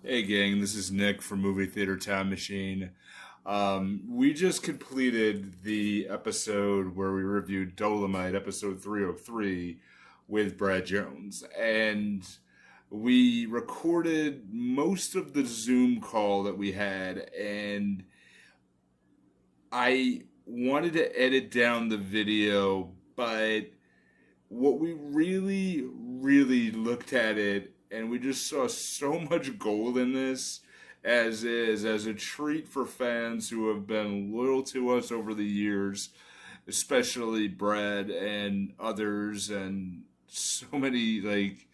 Hey gang, this is Nick from Movie Theater Time Machine. We just completed the episode where we reviewed Dolemite, episode 303, with Brad Jones. And we recorded most of the Zoom call that we had, and I wanted to edit down the video, but what we really looked at it, and we just saw so much gold in this as a treat for fans who have been loyal to us over the years, especially Brad and others, and so many, like,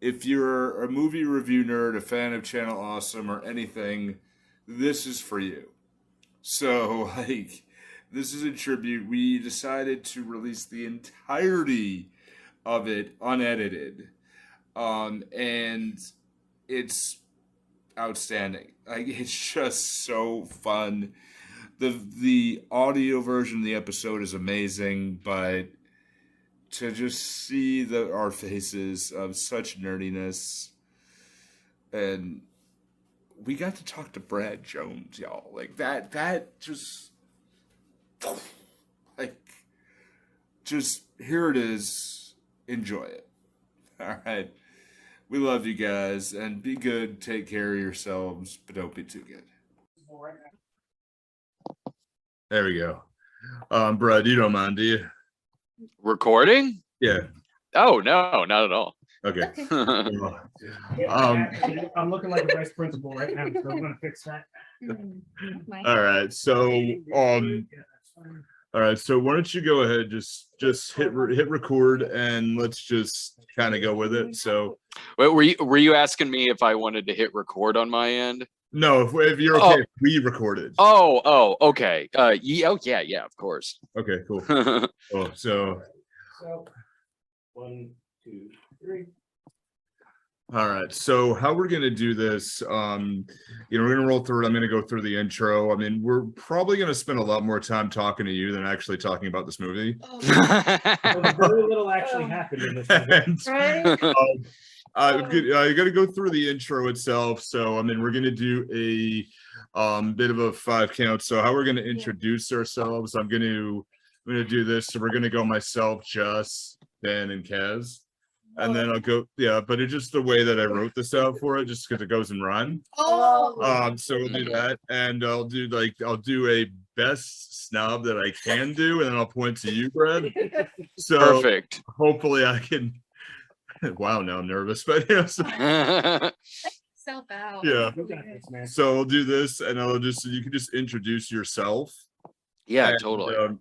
if you're a movie review nerd, a fan of Channel Awesome or anything, this is for you. So, like, this is a tribute. We decided to release the entirety of it unedited. And it's outstanding. Like, it's just so fun. The audio version of the episode is amazing, but to just see our faces of such nerdiness, and we got to talk to Brad Jones, y'all. Like, that just, like, just here it is. Enjoy it. All right. We love you guys, and be good, take care of yourselves, but don't be too good. There we go. Brad, you don't mind, do you? Recording? Yeah. Oh, no, not at all. Okay. I'm looking like a vice principal right now, so I'm gonna fix that. All right. So why don't you go ahead, just hit record, and let's just kind of go with it. So, Wait, were you asking me if I wanted to hit record on my end? no, if you're okay, we recorded. Okay. Yeah, of course. Okay, cool. Oh, so 1, 2, 3. All right, so how we're gonna do this, we're gonna roll through it. I'm gonna go through the intro. I mean, we're probably gonna spend a lot more time talking to you than actually talking about this movie. Well, very little actually happened in this movie. I gotta go through the intro itself. So I mean, we're gonna do a bit of a 5 count. So how we're gonna introduce ourselves, I'm gonna do this. So we're gonna go myself, Jess, Ben, and Kaz. And then I'll go, but it's just the way that I wrote this out for it, just because it goes in rhyme. So we'll do that, and I'll do a best snob that I can do, and then I'll point to you, Brad. So Perfect. Hopefully I can. Wow, now I'm nervous, but Self out. Yeah. You got this, man. So I'll do this, and you can just introduce yourself. Yeah, and, totally. And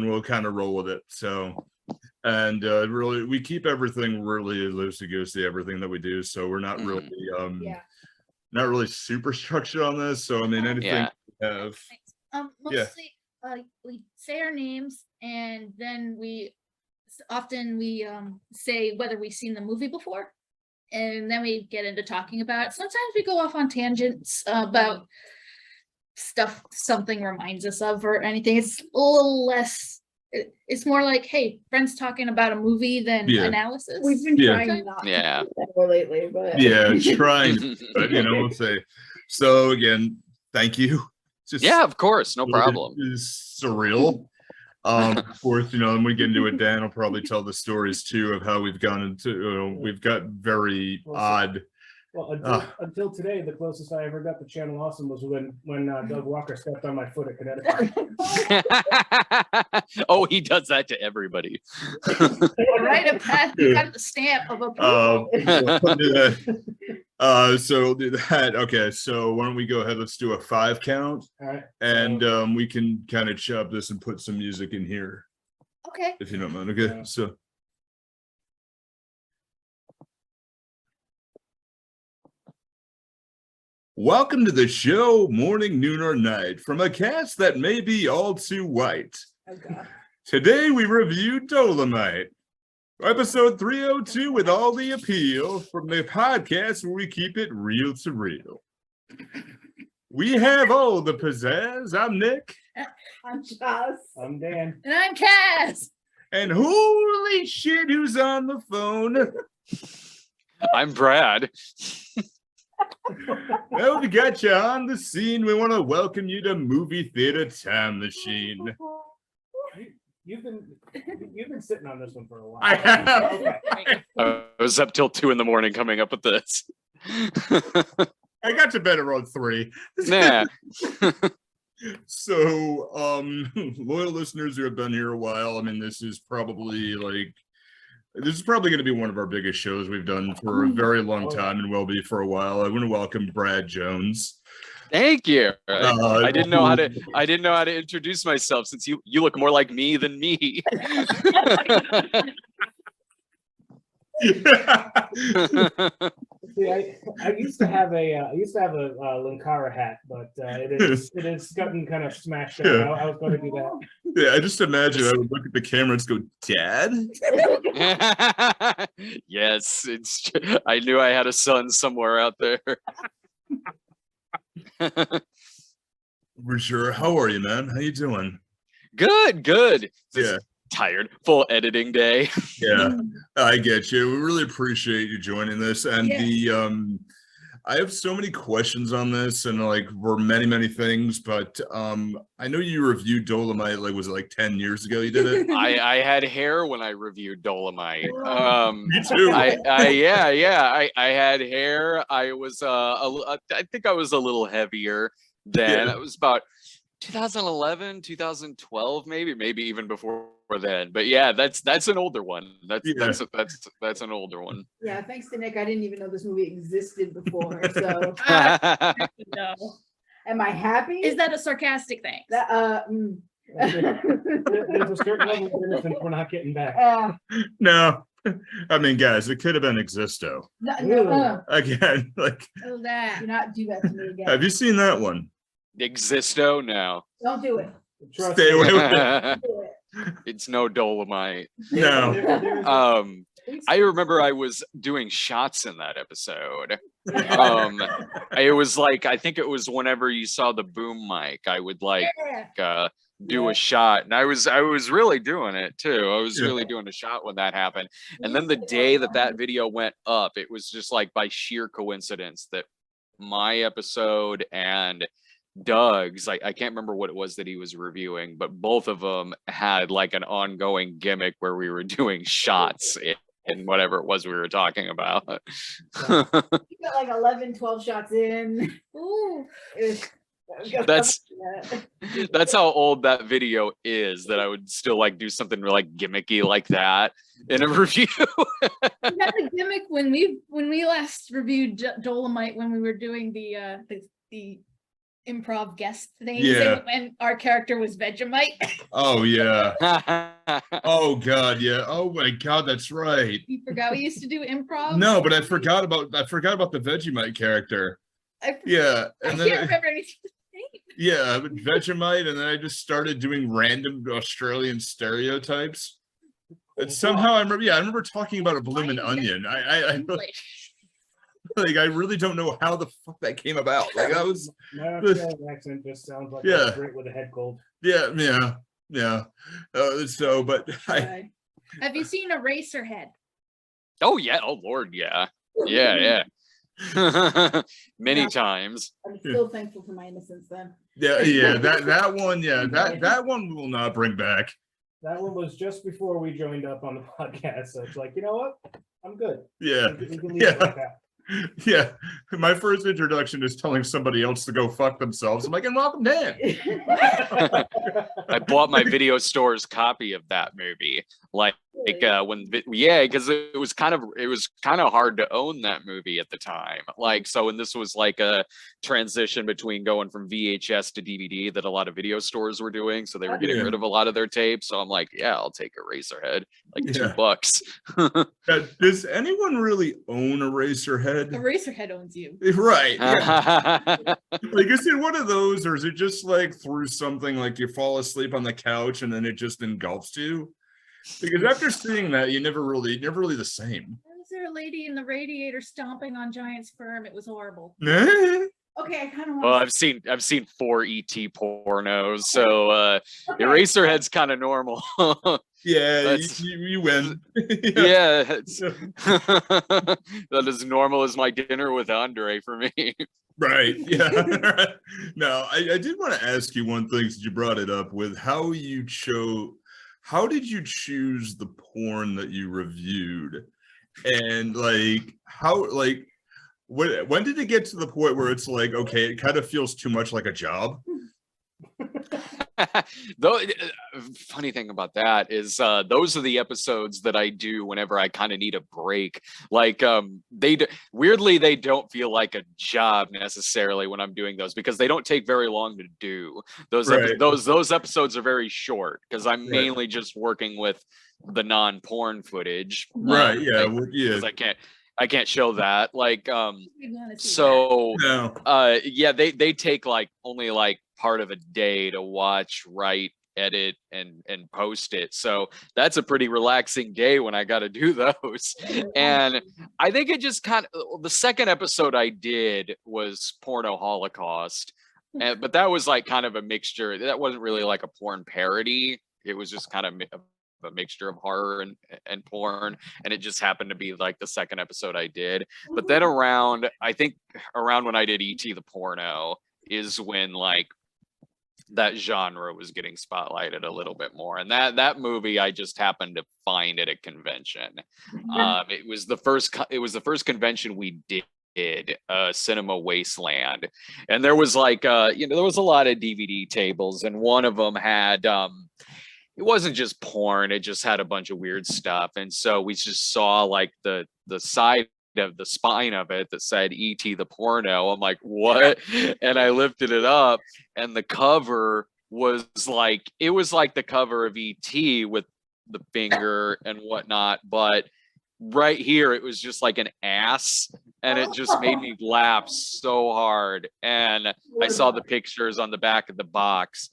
we'll kind of roll with it. So. And really, we keep everything really loosey-goosey, everything that we do. So we're not really, not really super structured on this. So I mean, anything we have. Mostly, we say our names, and then we often say whether we've seen the movie before, and then we get into talking about it. Sometimes we go off on tangents about stuff something reminds us of or anything. It's a little less. It's more like, hey, friends talking about a movie than analysis. We've been trying not to do that more lately, but trying, but we'll say. So again, thank you. Of course, no problem. It's surreal. Of course, and we get into it. Dan will probably tell the stories too of how we've gone into. We've got very odd. Well, until today, the closest I ever got to Channel Awesome was when Doug Walker stepped on my foot at Connecticut. Oh, he does that to everybody. Right, you got the stamp of approval. So we'll do that. Okay, so why don't we go ahead? Let's do a 5 count. All right. And we can kind of chop this and put some music in here. Okay. If you don't mind. Okay, so. Welcome to the show, morning, noon, or night, from a cast that may be all too white. Today we review Dolemite, episode 302, with all the appeal from the podcast where we keep it real to real. We have all the pizzazz. I'm Nick. I'm Joss. I'm Dan. And I'm Kaz. And holy shit, who's on the phone? I'm Brad. Well, we got you on the scene. We want to welcome you to Movie Theater Time Machine. You've been sitting on this one for a while. I have. Okay. I was up till 2 a.m. coming up with this. I got to bed around 3. Nah. So, loyal listeners who have been here a while, I mean, this is probably going to be one of our biggest shows we've done for a very long time and will be for a while. I want to welcome Brad Jones. Thank you. I didn't know how to introduce myself since you look more like me than me. See, I used to have a Linkara hat, but it is gotten kind of smashed out. Yeah. I was going to do that. Yeah, I just imagine I would look at the camera and just go, Dad? Yes, I knew I had a son somewhere out there. For sure. How are you, man? How you doing? Good. Yeah. Tired. Full editing day. Yeah, I get you. We really appreciate you joining this. And I have so many questions on this and for many things, but I know you reviewed Dolemite, was it 10 years ago you did it? I had hair when I reviewed Dolemite. Me too. I had hair. I was I think I was a little heavier then. It was about 2011, 2012, maybe even before then. But yeah, that's an older one. That's an older one. Yeah, thanks to Nick, I didn't even know this movie existed before. So, No. am I happy? Is that a sarcastic thing? That, There's a certain level of innocence we're not getting back. No. I mean, guys, it could have been Existo. no, Again, Oh, that. do not do that to me again. have you seen that one? Existo? No. Don't do it. Trust Stay me. away with it. Do it. It's no Dolemite. No. I remember I was doing shots in that episode. It was I think it was whenever you saw the boom mic, I would do a shot, and I was really doing it too. I was really doing a shot when that happened. And then the day that video went up, it was just by sheer coincidence that my episode and Doug's, I can't remember what it was that he was reviewing, but both of them had an ongoing gimmick where we were doing shots in whatever it was we were talking about. You got 11, 12 shots in. Ooh. That's how old that video is, that I would still do something gimmicky like that in a review. We had a gimmick when we last reviewed Dolemite, when we were doing the improv guest things, and our character was Vegemite. Oh yeah. Oh god, yeah. Oh my god, that's right. You forgot we used to do improv? No, but I forgot about the Vegemite character. I Yeah. can't And then remember anything. yeah, Vegemite, and then I just started doing random Australian stereotypes. And somehow I remember talking about a bloomin' onion. I really don't know how the fuck that came about. I was My Australian accent just sounds like I'm great with a head cold. yeah. But Have you seen Eraserhead? Oh yeah. Oh Lord, yeah. Many times. I'm still thankful for my innocence then. that one, that one we will not bring back. That one was just before we joined up on the podcast, so it's you know what? I'm good. Yeah. We can leave it like that. Yeah, my first introduction is telling somebody else to go fuck themselves. I'm and welcome Dan. I bought my video store's copy of that movie. Because it was kind of hard to own that movie at the time. And this was a transition between going from VHS to DVD that a lot of video stores were doing. So they were getting rid of a lot of their tapes. So I'm I'll take Eraserhead, $2. Does anyone really own Eraserhead? Eraserhead owns you. Right. Yeah. Is it one of those, or is it just through something you fall asleep on the couch and then it just engulfs you? Because after seeing that, you're never really the same. Was there a lady in the radiator stomping on giant sperm? It was horrible. Okay, I kind of want. Well, I've seen 4 ET pornos, so Eraserhead's kind of normal. Yeah, you win. Yeah, that is normal as my dinner with Andre for me. Right. Yeah. Now, I did want to ask you one thing since you brought it up with how you chose. How did you choose the porn that you reviewed, and like how like when did it get to the point where it's like, okay, it kind of feels too much like a job? Though, funny thing about that is those are the episodes that I do whenever I kind of need a break. Like weirdly, they don't feel like a job necessarily when I'm doing those because they don't take very long to do. Those Right. those episodes are very short because I'm Right. mainly just working with the non-porn footage. Right. Yeah. Yeah. 'Cause I can't show that. Like We'd wanna see that. so No. yeah, they take like only like part of a day to watch, write, edit, and post it. So that's a pretty relaxing day when I got to do those. And I think it just kind of, the second episode I did was Porno Holocaust, but that was like kind of a mixture. That wasn't really like a porn parody. It was just kind of a mixture of horror and porn, and it just happened to be like the second episode I did. But then I think around when I did E.T. the Porno is when like that genre was getting spotlighted a little bit more, and that movie I just happened to find at a convention. It was the first convention we did, Cinema Wasteland, and there was like there was a lot of DVD tables, and one of them had it wasn't just porn, it just had a bunch of weird stuff. And so we just saw like the side of the spine of it that said E.T. the Porno. I'm like, what? And I lifted it up, and the cover was like, it was like the cover of E.T. with the finger and whatnot, but right here it was just like an ass, and it just made me laugh so hard. And I saw the pictures on the back of the box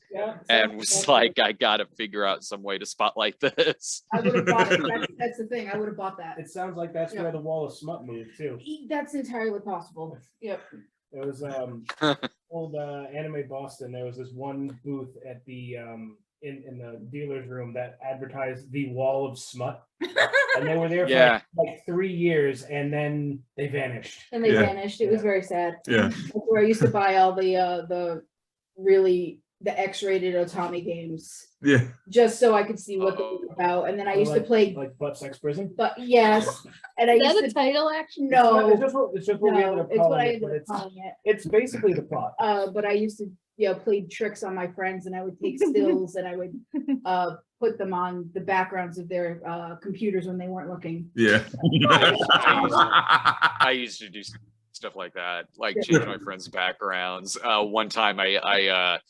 and was like, I gotta figure out some way to spotlight this. I would have bought it. That's the thing. I would have bought that. It sounds like that's where the Wall of Smut moved too. That's entirely possible. Yep. There was old Anime Boston. There was this one booth at the in the dealer's room that advertised the Wall of Smut, and they were there for like 3 years, and then they vanished. And they vanished. It was very sad. Yeah. That's where I used to buy all the X-rated Otami games. Yeah. Just so I could see what they were about. And then I used to play like Butt Sex Prison. But yes. And I Is used that to a title actually? No. It's just what we ended up it's what calling I it, ended but up calling it. it's basically the plot. But I used to play tricks on my friends, and I would take stills and I would put them on the backgrounds of their computers when they weren't looking. Yeah. I used to do stuff like that, like change my friends' backgrounds. One time I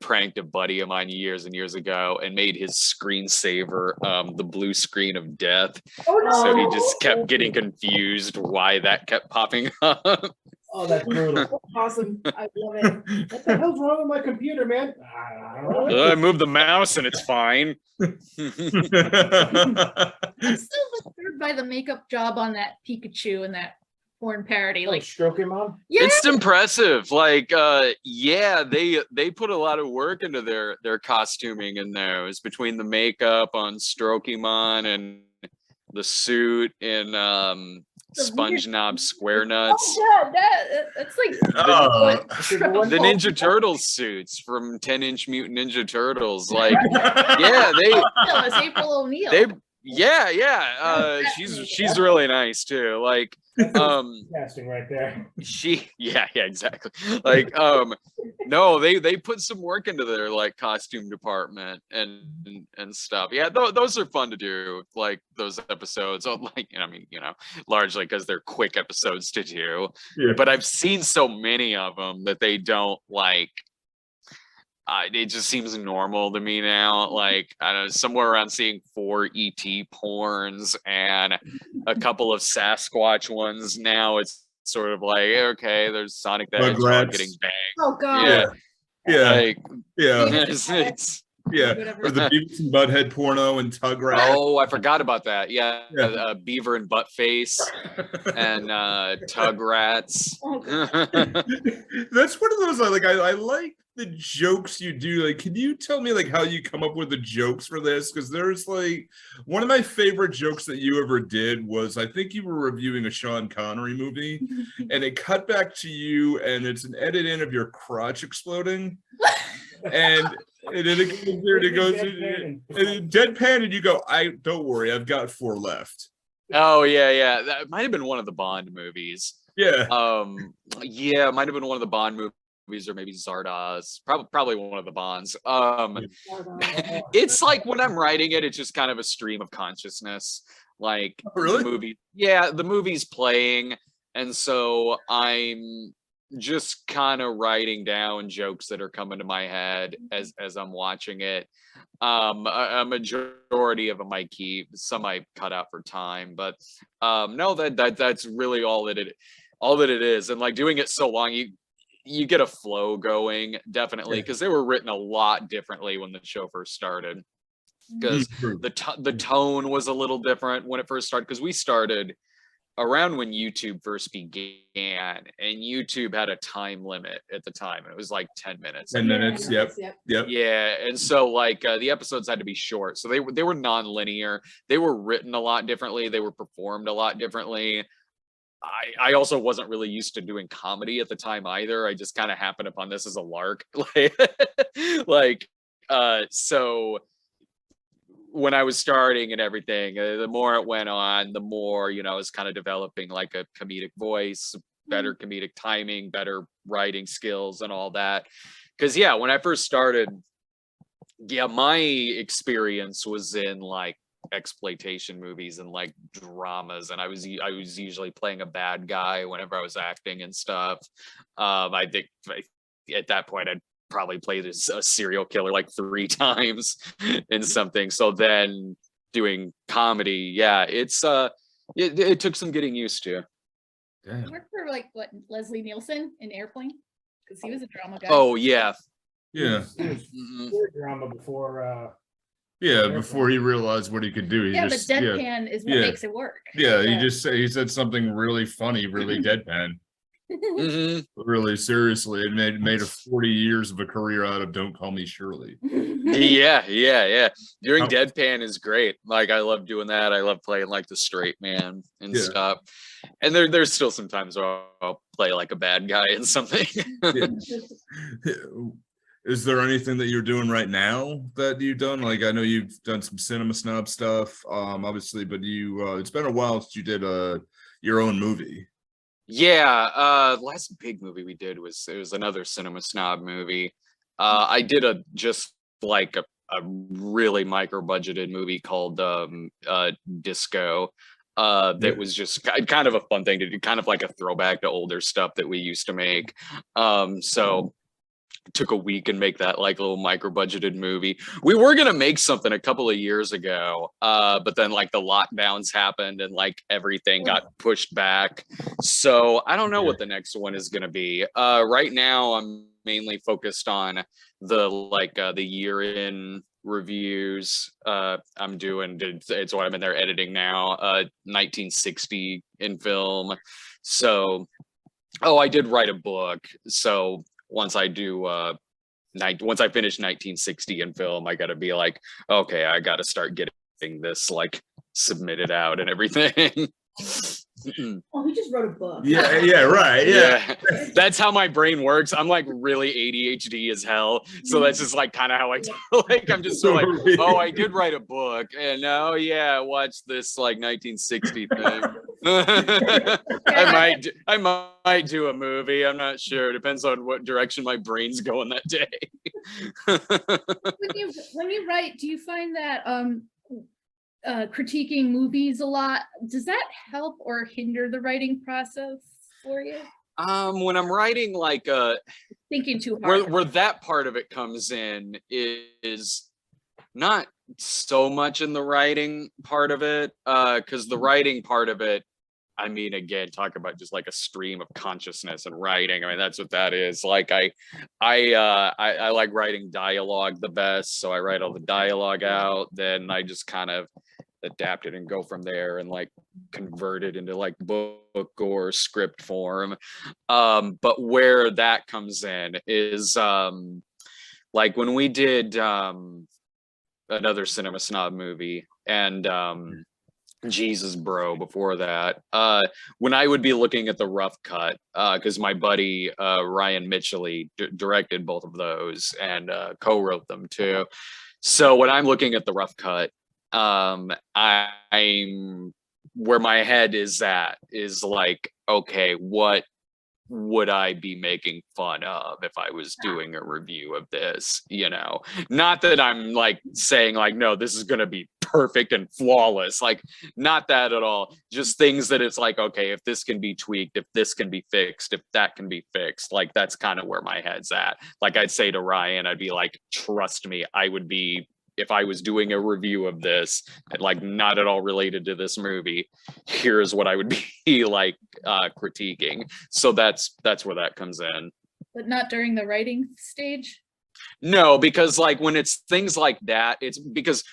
pranked a buddy of mine years and years ago and made his screensaver the blue screen of death. Oh no! So he just kept getting confused why that kept popping up. Oh, that's brutal. Awesome. I love it. What the hell's wrong with my computer, man? I don't know. I moved the mouse and it's fine. I'm still disturbed by the makeup job on that Pikachu and that porn parody. Like Like, stroking mom. yeah, It's impressive. Like, yeah, they put a lot of work into their costuming in those, between the makeup on Strokemon and the suit in Sponge Knob Square Nuts. oh god, that's like The Ninja Turtles suits from 10-inch Mutant Ninja Turtles. Like, yeah, it's April O'Neil. she's really nice too. Like, Casting right there. yeah, exactly. Like, no, they put some work into their like costume department and stuff. Yeah, those are fun to do. Like those episodes, like, I mean, largely because they're quick episodes to do. Yeah. But I've seen so many of them that they don't like. It just seems normal to me now. Like, I don't know, somewhere around seeing 4 ET porns and a couple of Sasquatch ones. Now it's sort of like, okay, there's Sonic the Hedgehog getting banged. Oh god. Yeah. Yeah. Like, Yeah. it's Yeah. Or the Beavis and Butthead porno and Tugrat. oh, I forgot about that. Yeah, Yeah. Beaver and Buttface and Tugrats. Oh, God. That's one of those I like the jokes you do, like, can you tell me like how you come up with the jokes for this? Because there's like one of my favorite jokes that you ever did was, I think you were reviewing a Sean Connery movie and it cut back to you and it's an edit in of your crotch exploding. And then it goes there and it goes and deadpan and you go, I don't worry, I've got 4 left. Oh yeah. That might have been one of the Bond movies. Yeah. Yeah, it might have been one of the Bond movies, or maybe Zardoz. Probably one of the Bonds. It's like when I'm writing it, it's just kind of a stream of consciousness. Like Really? the movie's playing, and so I'm just kind of writing down jokes that are coming to my head as I'm watching it. A majority of them I keep, some I cut out for time, but no, that's really all that it is. And like doing it so long, you get a flow going, definitely, because they were written a lot differently when the show first started, because the tone was a little different when it first started, because we started around when YouTube first began, and YouTube had a time limit at the time. It was like 10 minutes. 10 minutes. Yep. Yeah, and so like the episodes had to be short, so they were non-linear. They were written a lot differently. They were performed a lot differently. I also wasn't really used to doing comedy at the time either. I just kind of happened upon this as a lark. So when I was starting and everything, the more it went on, the more, I was kind of developing like a comedic voice, better comedic timing, better writing skills and all that. Because when I first started, my experience was in like exploitation movies and like dramas, and I was usually playing a bad guy whenever I was acting and stuff. I think at that point I'd probably played as a serial killer like 3 times in something. So then doing comedy, it took some getting used to. You worked for like Leslie Nielsen in Airplane, because he was a drama guy. Oh yeah. Drama before before he realized what he could do. But deadpan is what makes it work. He said something really funny, really deadpan. Really seriously, it made a 40 years of a career out of Don't Call Me Shirley. Yeah. Doing deadpan is great. Like I love doing that. I love playing like the straight man and stuff. And there's still sometimes where I'll play like a bad guy in something. Is there anything that you're doing right now that you've done? Like I know you've done some Cinema Snob stuff, obviously, but it's been a while since you did your own movie. The last big movie we did was another Cinema Snob movie. I did a really micro budgeted movie called Disco. That was just kind of a fun thing to do, kind of like a throwback to older stuff that we used to make. So took a week and make that like little micro budgeted movie. We were gonna make something a couple of years ago, but then like the lockdowns happened and like everything got pushed back. So I don't know what the next one is gonna be. Right now I'm mainly focused on the year in reviews. I'm doing it's what I'm in there editing now. 1960 in film. So I did write a book. So once I finish 1960 in film, I got to be like, okay, I got to start getting this like submitted out and everything. Oh, he just wrote a book. Right. Yeah. That's how my brain works. I'm like really ADHD as hell. So that's just like kind of how I like, I'm just so like, oh, I did write a book, and watch this like 1960 thing. I might do a movie. I'm not sure. It depends on what direction my brain's going that day. When you write, do you find that critiquing movies a lot, does that help or hinder the writing process for you? When I'm writing, like thinking too hard, where that part of it comes in is not so much in the writing part of it, because the writing part of it, I mean, again, talk about just like a stream of consciousness and writing. I mean, that's what that is. Like I like writing dialogue the best, so I write all the dialogue out. Then I just kind of adapt it and go from there and like convert it into like book or script form. But where that comes in is like when we did another Cinema Snob movie and Jesus Bro before that, when I would be looking at the rough cut, because my buddy Ryan Mitchell directed both of those and co-wrote them too. So when I'm looking at the rough cut, I'm where my head is at is like, okay, what would I be making fun of if I was doing a review of this? You know, not that I'm like saying like, no, this is going to be perfect and flawless, like not that at all. Just things that it's like, okay, if this can be tweaked, if this can be fixed, if that can be fixed, like that's kind of where my head's at. Like I'd say to Ryan, I'd be like, trust me, I would be, if I was doing a review of this, like not at all related to this movie, here's what I would be like critiquing. So that's where that comes in. But not during the writing stage? No, because like when it's things like that, it's because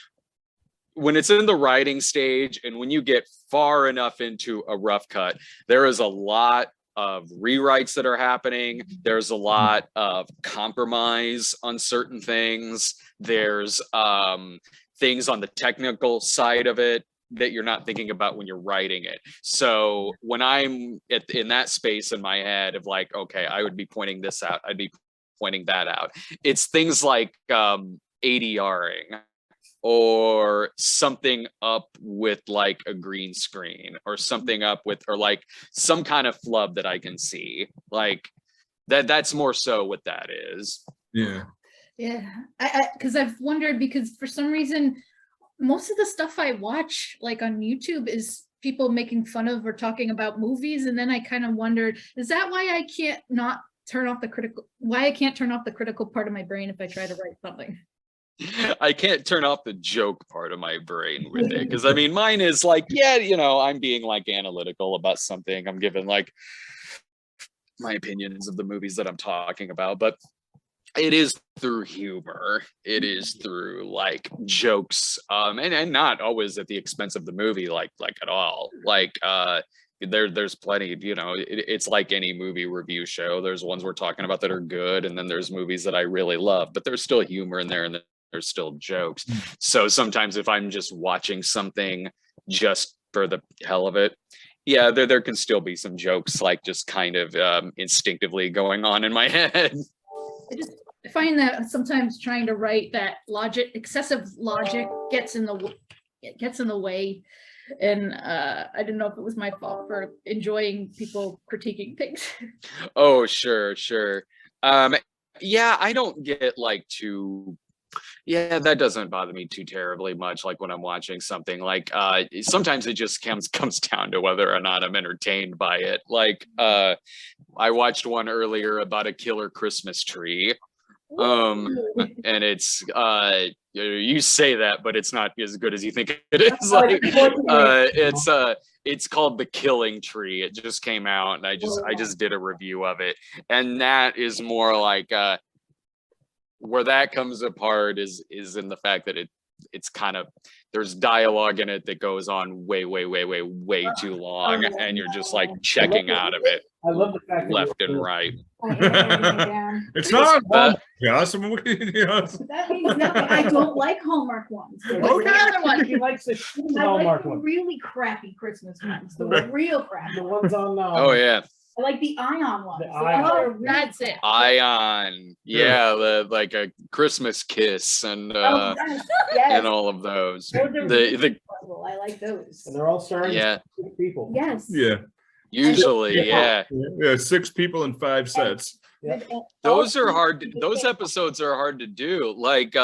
when it's in the writing stage and when you get far enough into a rough cut, there is a lot of rewrites that are happening. There's a lot of compromise on certain things. There's things on the technical side of it that you're not thinking about when you're writing it. So when I'm in that space in my head of like, okay, I would be pointing this out, I'd be pointing that out. It's things like ADRing or something up with like a green screen or something up with, or like some kind of flub that I can see, like that's more so what that is. Yeah. Yeah, because I've wondered, because for some reason, most of the stuff I watch like on YouTube is people making fun of or talking about movies. And then I kind of wondered, is that why I can't not turn off the critical, why I can't turn off the critical part of my brain if I try to write something? I can't turn off the joke part of my brain with it. Because I mean, mine is like, yeah, you know, I'm being like analytical about something. I'm giving like my opinions of the movies that I'm talking about, but it is through humor. It is through like jokes, and not always at the expense of the movie, like at all. Like there's plenty, you know, it's like any movie review show. There's ones we're talking about that are good, and then there's movies that I really love, but there's still humor in there, and there's still jokes. So sometimes if I'm just watching something just for the hell of it, yeah, there can still be some jokes like just kind of instinctively going on in my head. I just find that sometimes trying to write that logic, excessive logic gets in the way. And I didn't know if it was my fault for enjoying people critiquing things. Oh, sure. Yeah, I don't get like too, yeah, that doesn't bother me too terribly much. Like when I'm watching something, like sometimes it just comes down to whether or not I'm entertained by it. Like I watched one earlier about a killer Christmas tree. And it's you say that, but it's not as good as you think it is. Like it's called The Killing Tree. It just came out, and I just did a review of it, and that is more like where that comes apart is in the fact that it's kind of, there's dialogue in it that goes on way too long, and you're just like checking out of it. I love the fact that left and right. It's not awesome. That means nothing. I don't like Hallmark ones. The other one, he likes the Hallmark one. Really crappy Christmas ones. The real crappy. The ones on. Oh yeah. I like the Ion ones. Oh, that's it. Ion, yeah, like a Christmas Kiss and yes. and all of those. I like those. And they're all starring people. Yes. Yeah. Usually, yeah. 6 people in 5 sets. Yeah. Those are hard. Those episodes are hard to do. Like,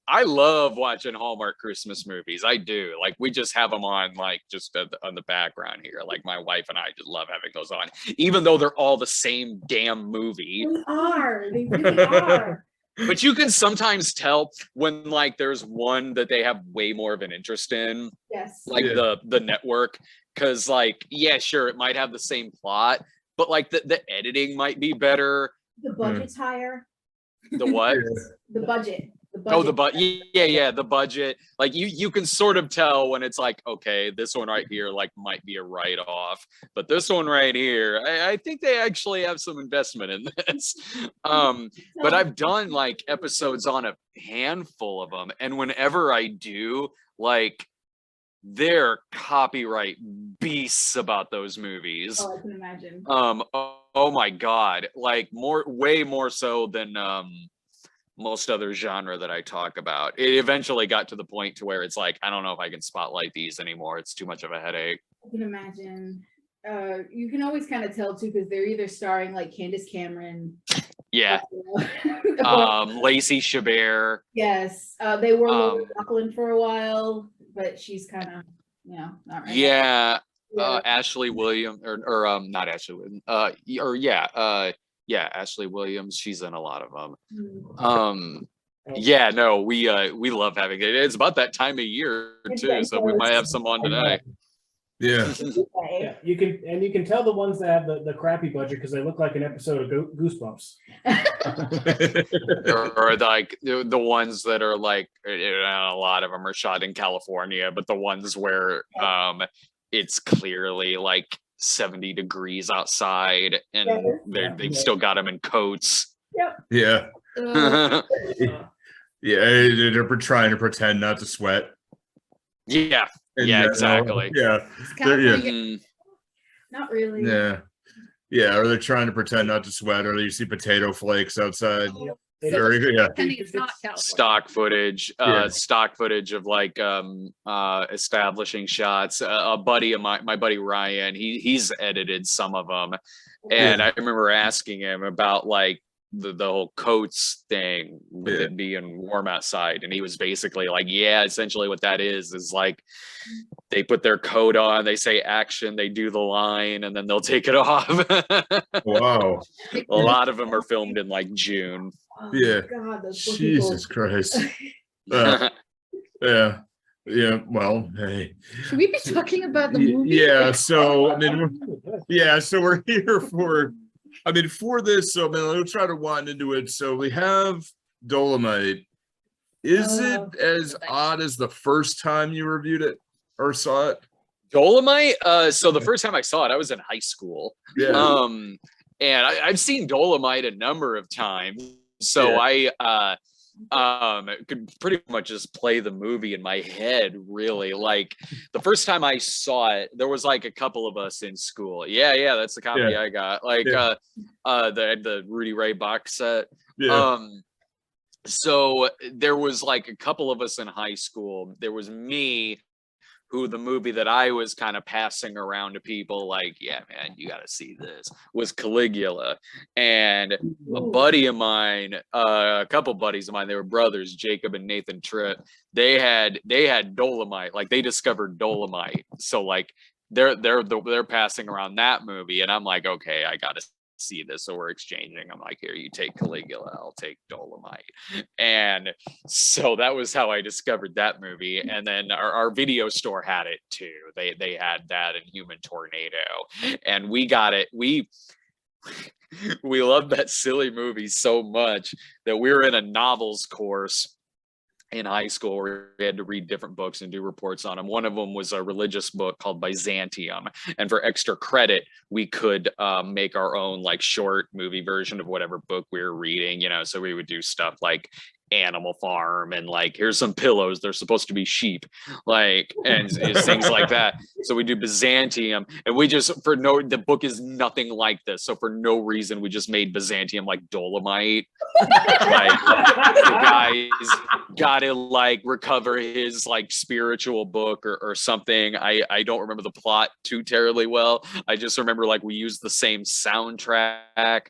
I love watching Hallmark Christmas movies. I do. Like, we just have them on, like, just on the background here. Like, my wife and I just love having those on, even though they're all the same damn movie. They are. They really are. But you can sometimes tell when like there's one that they have way more of an interest in. Yes. Like the network. Because like, yeah, sure, it might have the same plot, but like the editing might be better. The budget's higher. The what? The budget. Oh, yeah, the budget. Like you can sort of tell when it's like, okay, this one right here like might be a write-off, but this one right here, I think they actually have some investment in this. But I've done like episodes on a handful of them, and whenever I do, like they're copyright beasts about those movies. Oh, I can imagine. Oh my God, like way more so than most other genre that I talk about. It eventually got to the point to where it's like, I don't know if I can spotlight these anymore. It's too much of a headache. I can imagine. You can always kind of tell too, because they're either starring like Candace Cameron. Yeah. Lacey Chabert. Yes. They were Laura Loughlin for a while, but she's kind of, not right. Yeah. Yeah. Ashley Williams, or not Ashley Williams. Yeah, Ashley Williams. She's in a lot of them. Yeah, no, we love having it. It's about that time of year too, so we might have some on today. Yeah. Yeah, you can tell the ones that have the crappy budget because they look like an episode of Goosebumps. Or like the ones that are like, a lot of them are shot in California, but the ones where it's clearly like 70 degrees outside and they've still got them in coats. Yep. Yeah. Yeah, they're trying to pretend not to sweat. Yeah. Yeah, exactly. Yeah. Not really. Yeah. Yeah, or they're trying to pretend not to sweat, or you see potato flakes outside. Very good. Yeah. It's not California. Stock footage, Yeah. stock footage of like establishing shots. A buddy of my buddy Ryan, he's edited some of them, and I remember asking him about like the whole coats thing with it being warm outside, and he was basically like, yeah, essentially what that is like they put their coat on, they say action, they do the line, and then they'll take it off. Wow. A lot of them are filmed in like June. Oh, Yeah. God, those Jesus Christ. Yeah. Well, hey. Should we be talking about the movie? Yeah. So I mean, so we're here for. I mean, for this. So I mean, we'll try to wind into it. So we have Dolemite. Is it as odd as the first time you reviewed it or saw it? Dolemite. So the first time I saw it, I was in high school. Yeah. And I've seen Dolemite a number of times. So I could pretty much just play the movie in my head, really. Like the first time I saw it, there was like a couple of us in school. Yeah, that's the copy I got. Like the Rudy Ray box set. Yeah. So there was like a couple of us in high school. There was me, who the movie that I was kind of passing around to people like, yeah, man, you got to see this, was Caligula. And a buddy of mine, a couple buddies of mine, they were brothers, Jacob and Nathan Tripp. They had Dolemite, like they discovered Dolemite. So like they're passing around that movie, and I'm like, okay, I got to see this. So we're exchanging. I'm like, here, you take Caligula, I'll take Dolemite. And so that was how I discovered that movie. And then our video store had it too. They had that in Human Tornado, and we got it. We loved that silly movie so much that we were in a novels course in high school where we had to read different books and do reports on them. One of them was a religious book called Byzantium, and for extra credit we could make our own like short movie version of whatever book we were reading, so we would do stuff like Animal Farm and like, here's some pillows, they're supposed to be sheep, like, and things like that. So we do Byzantium, and we just the book is nothing like this, so for no reason we just made Byzantium like Dolemite. Like the guys got to like recover his like spiritual book or something. I don't remember the plot too terribly well. I just remember like we used the same soundtrack, a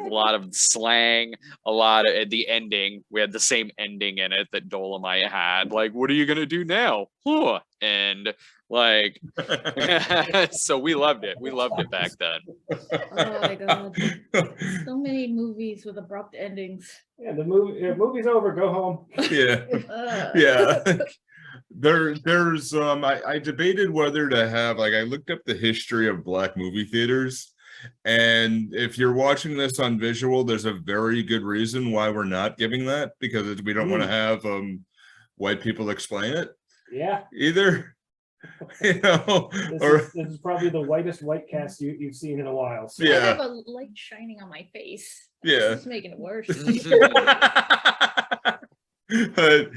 lot of slang, a lot of at the ending we had the same ending in it that Dolemite had. Like, what are you gonna do now? Huh. And like so we loved it back then. Oh my God, so many movies with abrupt endings. Yeah, the movie's over, go home. Yeah. Yeah. There's I debated whether to have, like, I looked up the history of black movie theaters, And if you're watching this on visual, there's a very good reason why we're not giving that, because we don't want to have white people explain it. Yeah. Either. You know, This is probably the whitest white cast you've seen in a while. So. I Yeah. have a light shining on my face. Yeah. This is making it worse. But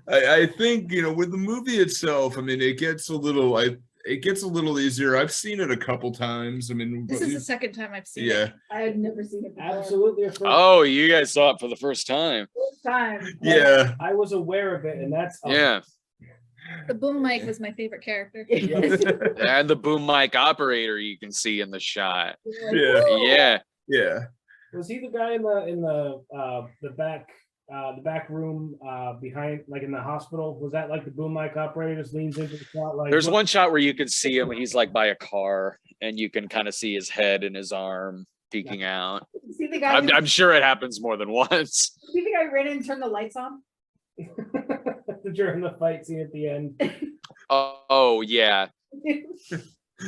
I think, you know, with the movie itself, I mean, it gets a little easier. I've seen it a couple times. I mean, This is the second time I've seen yeah. it. I had never seen it before. Absolutely. A first Oh, you guys saw it for the first time. Time. Yeah. I was aware of it, and that's Yeah. The boom mic was my favorite character. And the boom mic operator you can see in the shot. Yeah. Yeah. Yeah. Was he the guy in the back room behind, like in the hospital? Was that like the boom mic operator just leans into the shot? Like, There's one shot where you can see him. He's like by a car, and you can kind of see his head and his arm peeking out. See the guy. I'm sure it happens more than once. See the guy ran in and turned the lights on. during the fight scene at the end. Oh yeah.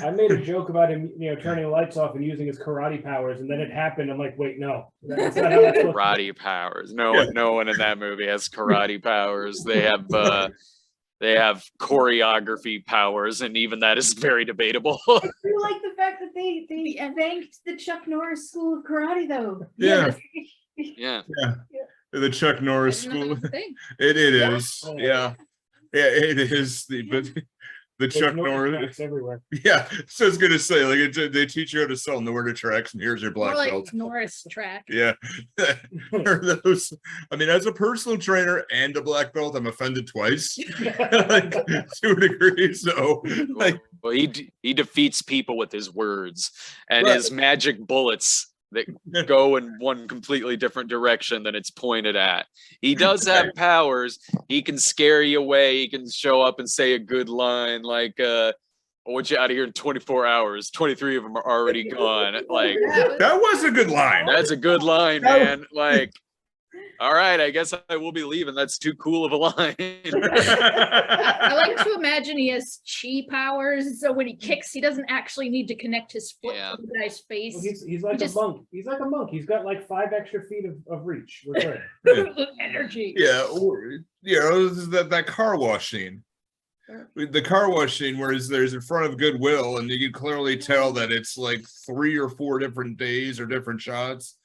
I made a joke about him, turning the lights off and using his karate powers, and then it happened. I'm like, wait, no, that's not how that's supposed to Karate powers. No one in that movie has karate powers. They have choreography powers, and even that is very debatable. I do like the fact that they thanked the Chuck Norris School of Karate, though. Yeah. Yeah. The Chuck Norris Isn't that School. a thing? It is. Yeah. Yeah, it is. The There's Chuck no Norris. tracks everywhere. Yeah. So I was going to say, like, they teach you how to sell Nordic tracks, and here's your More black like belt. Norris track. Yeah. Are those, I mean, as a personal trainer and a black belt, I'm offended twice, like, to a degree. So, like, Well, he defeats people with his words and Right. his magic bullets that go in one completely different direction than it's pointed at. He does have powers. He can scare you away. He can show up and say a good line like, I want you out of here in 24 hours. 23 of them are already gone. Like, that was a good line. that's a good line, man. Like, all right, I guess I will be leaving. That's too cool of a line. I like to imagine he has chi powers, so when he kicks, he doesn't actually need to connect his foot Yeah. to the guy's face. Well, he's like Just- a monk. He's like a monk. He's got like 5 extra feet of reach. We're good. Energy. Yeah, or, this is that car wash scene. The car wash scene where there's in front of Goodwill, and you can clearly tell that it's like 3 or 4 different days or different shots.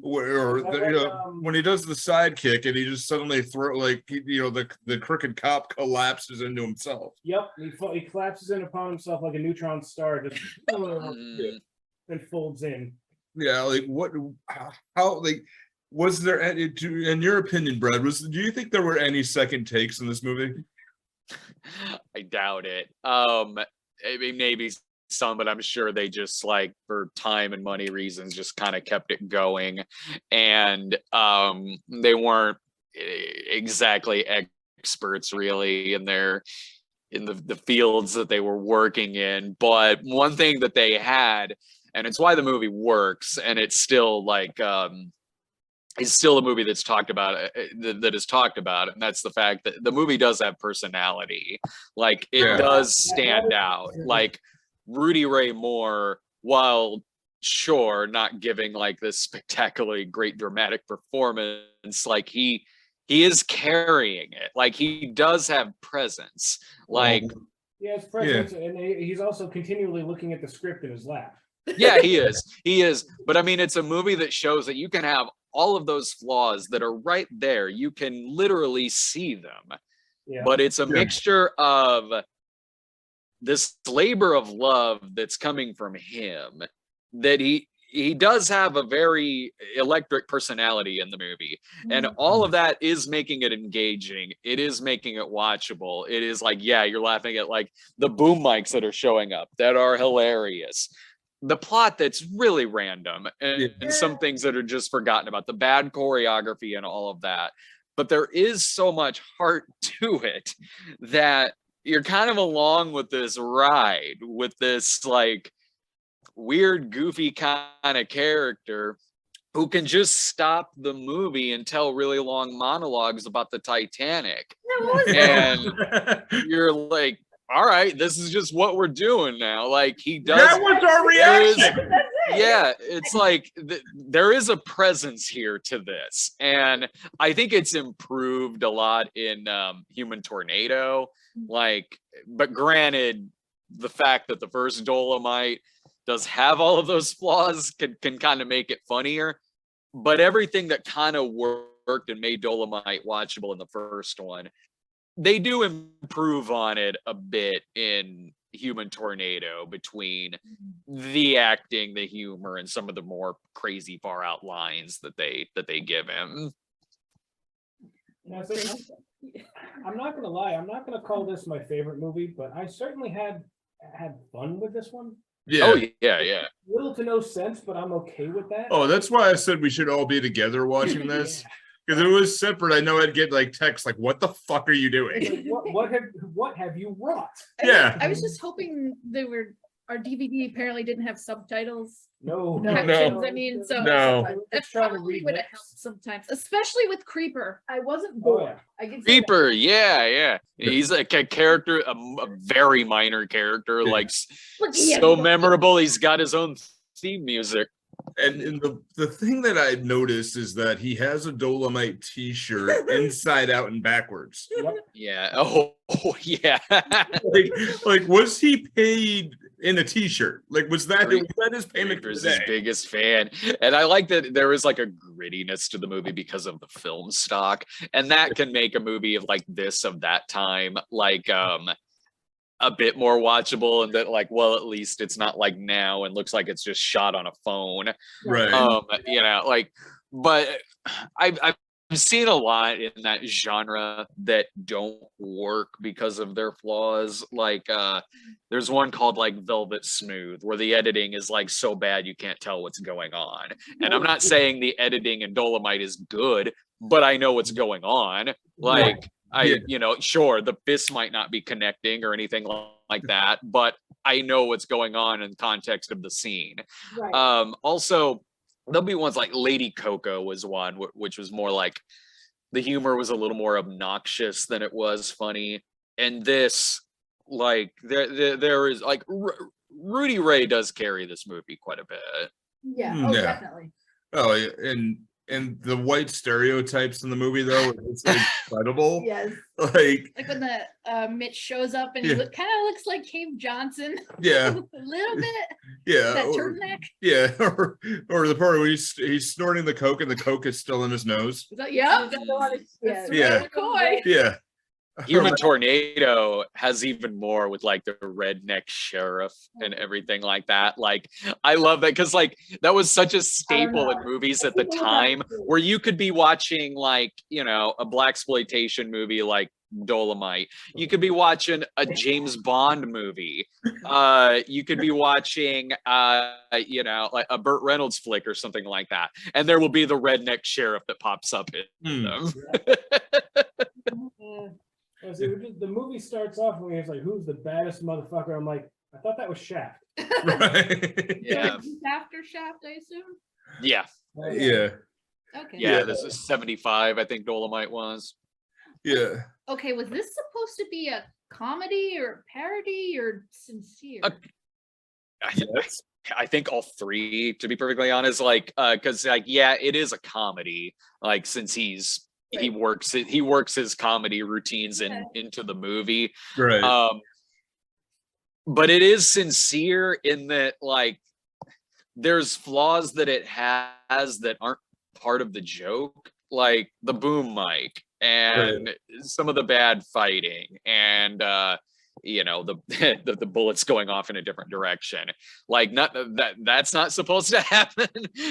Where when he does the sidekick and he just suddenly the crooked cop collapses into himself. Yep, he collapses in upon himself like a neutron star, just and folds in. Yeah, like how like was there any, in your opinion, Brad? Do you think there were any second takes in this movie? I doubt it. I mean, maybe some, but I'm sure they just, like, for time and money reasons, just kind of kept it going, and they weren't exactly experts really in the fields that they were working in. But one thing that they had, and it's why the movie works, and it's still like it's still a movie that's talked about, that is talked about, and that's the fact that the movie does have personality. Like, it does stand out. Like, Rudy Ray Moore, while sure not giving like this spectacularly great dramatic performance, like he is carrying it. Like, he does have presence. Like, He has presence, and he's also continually looking at the script in his lap. yeah, he is. But I mean, it's a movie that shows that you can have all of those flaws that are right there. You can literally see them. Yeah. But it's a mixture of this labor of love that's coming from him, that he does have a very electric personality in the movie, and all of that is making it engaging. It is making it watchable. It is like, yeah, you're laughing at like the boom mics that are showing up that are hilarious, the plot that's really random, and some things that are just forgotten about, the bad choreography and all of that. But there is so much heart to it that you're kind of along with this ride with this like weird, goofy kind of character who can just stop the movie and tell really long monologues about the Titanic. And you're like, all right, this is just what we're doing now. Like, he does. That was our reaction. Yeah, it's like there is a presence here to this, and I think it's improved a lot in Human Tornado. Like, but granted, the fact that the first Dolemite does have all of those flaws can kind of make it funnier. But everything that kind of worked and made Dolemite watchable in the first one, they do improve on it a bit in Human Tornado, between the acting, the humor, and some of the more crazy far out lines that they give him. You know, so I'm not gonna lie, I'm not gonna call this my favorite movie, but I certainly had fun with this one. Yeah. Oh yeah. Little to no sense, but I'm okay with that. Oh, that's why I said we should all be together watching this. Because if it was separate, I know I'd get like texts like, "What the fuck are you doing?" What have you wrought? Yeah. I was just hoping our DVD apparently didn't have subtitles. No. Captions, I mean, so No. that probably would have helped sometimes, especially with Creeper. I wasn't Oh, bored. yeah. I can say that. Creeper, yeah. He's a character, a very minor character, like Look, yeah, so memorable. He's got his own theme music. And the thing that I noticed is that he has a Dolemite T-shirt inside out and backwards. Yeah. Oh yeah. like was he paid in a T-shirt? Like was that his payment for the Creeper's his day? biggest fan, and I like that there is like a grittiness to the movie because of the film stock, and that can make a movie of like this of that time like a bit more watchable, and that like, well, at least it's not like now and looks like it's just shot on a phone. Right. You know, like, but I've seen a lot in that genre that don't work because of their flaws. Like there's one called like Velvet Smooth, where the editing is like so bad you can't tell what's going on. And I'm not saying the editing in Dolemite is good, but I know what's going on. Like you know, sure, the fists might not be connecting or anything like that, but I know what's going on in context of the scene. Right. Also, there'll be ones like Lady Coco was one, which was more like the humor was a little more obnoxious than it was funny. And this, like, there is like Rudy Ray does carry this movie quite a bit. Yeah. Mm, Oh, yeah. definitely. Oh, and the white stereotypes in the movie though, it's incredible. Yes. Like when the Mitch shows up and he kind of looks like Cave Johnson. Yeah. A little bit. Yeah. That turtleneck. Yeah. Or the part where he's snorting the coke and the coke is still in his nose. Yeah. Yeah. McCoy. Yeah. Human Tornado has even more with like the redneck sheriff and everything like that. Like, I love that because like that was such a staple in movies at the time, where you could be watching like, you know, a blaxploitation movie like Dolemite. You could be watching a James Bond movie. You could be watching you know, like a Burt Reynolds flick or something like that, and there will be the redneck sheriff that pops up in them. The movie starts off and it's like, who's the baddest motherfucker? I'm like, I thought that was Shaft. Right. Yeah. After Shaft, I assume. Yeah. Yeah. Okay. Yeah. This is 75. I think Dolemite was. Yeah. Okay. Was this supposed to be a comedy or parody or sincere? I think all three, to be perfectly honest, like, because like, yeah, it is a comedy. Like, since he works his comedy routines into the movie. Right. But it is sincere in that like there's flaws that it has that aren't part of the joke, like the boom mic and some of the bad fighting and you know, the bullets going off in a different direction. Like, not that's not supposed to happen.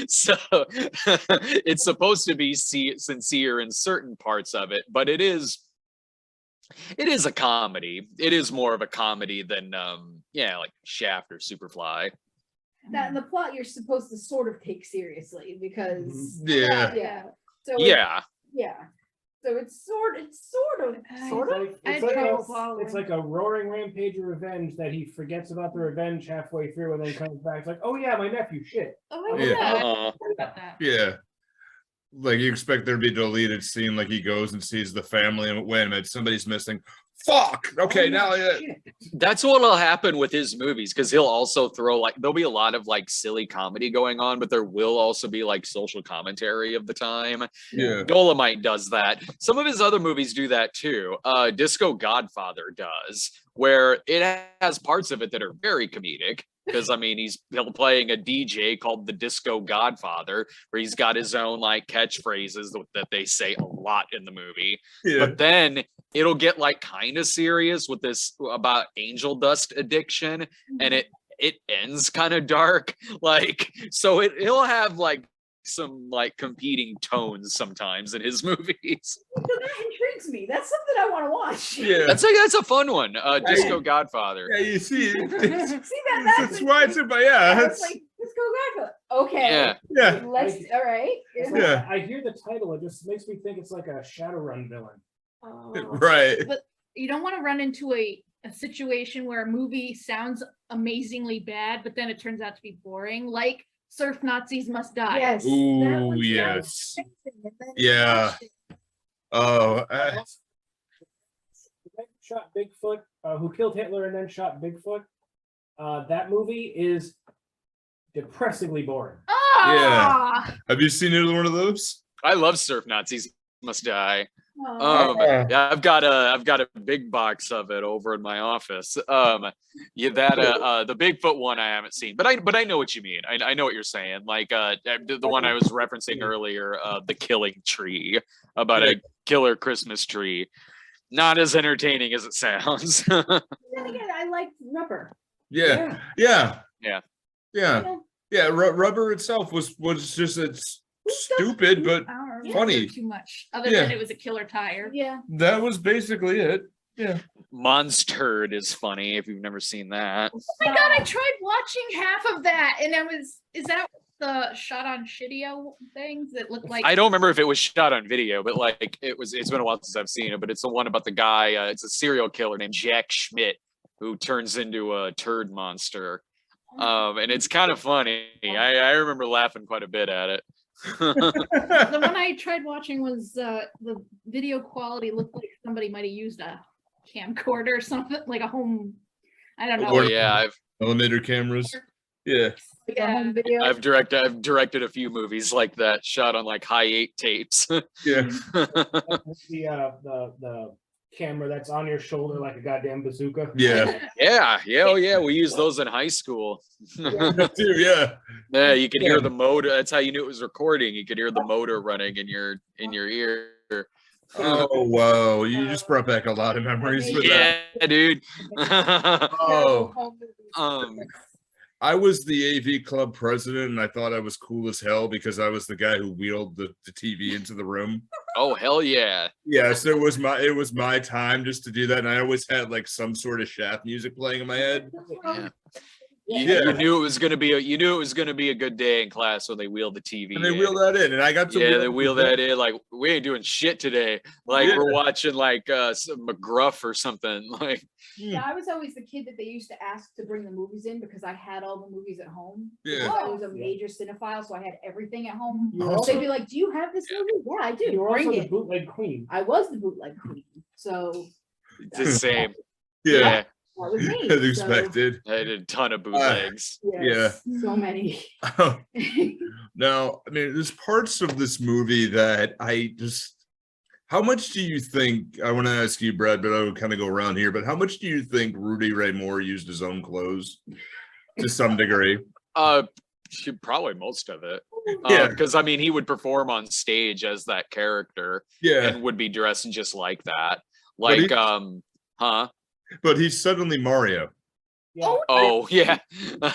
So it's supposed to be sincere in certain parts of it, but it is a comedy. It is more of a comedy than like Shaft or Superfly. That in the plot you're supposed to sort of take seriously because Yeah. So Yeah. So it's sort of. It's like a roaring rampage of revenge that he forgets about the revenge halfway through and then comes back. It's like, oh yeah, my nephew, shit. Oh Yeah. about that. Yeah. Like you expect there to be a deleted scene, like he goes and sees the family and wait a minute, somebody's missing. fuck. Okay, now That's what'll happen with his movies, because he'll also throw like there'll be a lot of like silly comedy going on, but there will also be like social commentary of the time. yeah. Dolemite does that. Some of his other movies do that too. Disco Godfather does, where it has parts of it that are very comedic. Because I mean, he's playing a DJ called the Disco Godfather, where he's got his own like catchphrases that they say a lot in the movie. Yeah. But then it'll get like kind of serious with this about angel dust addiction, and it ends kind of dark. Like, so it'll have like some like competing tones sometimes in his movies. So that intrigues me. That's something I want to watch. Yeah. That's a fun one. Disco Godfather. Yeah, you see, See that? that's why it's about, yeah. I was That's, like, let's go back. Okay. Yeah. yeah. Let's. All right. It's Yeah. like, I hear the title, it just makes me think it's like a Shadowrun villain. Oh. Right. But you don't want to run into a situation where a movie sounds amazingly bad, but then it turns out to be boring, like Surf Nazis Must Die. Yes. that Ooh, one sounds yes. amazing, and then Yeah. watch it. Oh, The guy who shot Bigfoot, who killed Hitler and then shot Bigfoot. That movie is depressingly boring. Ah! have you seen either one of those? I love Surf Nazis Must Die. Oh. Yeah, I've got a big box of it over in my office. Yeah, that the Bigfoot one I haven't seen, but I know what you mean. I know what you're saying. Like the one I was referencing earlier, the Killing Tree, about a killer Christmas tree. Not as entertaining as it sounds. Then again, I like Rubber. Yeah. Yeah. Yeah. Yeah. Yeah. Rubber itself was just it's stupid, but I don't remember funny. too much, other Yeah. than it was a killer tire. Yeah. that was basically it. Yeah. Monster'd is funny if you've never seen that. Oh my god, I tried watching half of that, and is that the shot on Shidio things that look like? I don't remember if it was shot on video, but like it's been a while since I've seen it. But it's the one about the guy. It's a serial killer named Jack Schmidt who turns into a turd monster. And it's kind of funny. I remember laughing quite a bit at it. The one I tried watching was the video quality looked like somebody might have used a camcorder or something, like a home. I don't know. Oh yeah, Elevator cameras. Yeah. Like a home video. I've directed a few movies like that, shot on like high 8 tapes. Yeah. The camera that's on your shoulder like a goddamn bazooka. Yeah. Yeah, oh yeah, we used those in high school. Too, yeah. Yeah, you could hear the motor. That's how you knew it was recording. You could hear the motor running in your ear. Oh wow, you just brought back a lot of memories with that. Yeah, dude. Oh, Home movies. I was the AV club president, and I thought I was cool as hell because I was the guy who wheeled the TV into the room. Oh hell yeah. Yeah, so it was my time just to do that, and I always had like some sort of Shaft music playing in my head. Yeah. Yeah. You knew it was gonna be a good day in class when they wheeled the TV. And they in. wheeled that in, and I got to They wheel that in like we ain't doing shit today. Like Yeah. we're watching like some McGruff or something. Like Yeah, I was always the kid that they used to ask to bring the movies in because I had all the movies at home. Yeah. I was a major cinephile, so I had everything at home. You were Oh. also, They'd be like, "Do you have this movie?" Yeah, I do. you were Bring also the it. bootleg queen. I was the bootleg queen, so it's the same. Yeah, that was me. as So, expected. I did a ton of bootlegs. yes, so many. Now, I mean, there's parts of this movie that I just. How much do you think? I want to ask you, Brad, but I would kind of go around here. But how much do you think Rudy Ray Moore used his own clothes to some degree? Probably most of it. Yeah. Because I mean, he would perform on stage as that character Yeah, and would be dressed just like that. But Like, he- huh? but he's suddenly Mario. Yeah. Oh yeah. Man.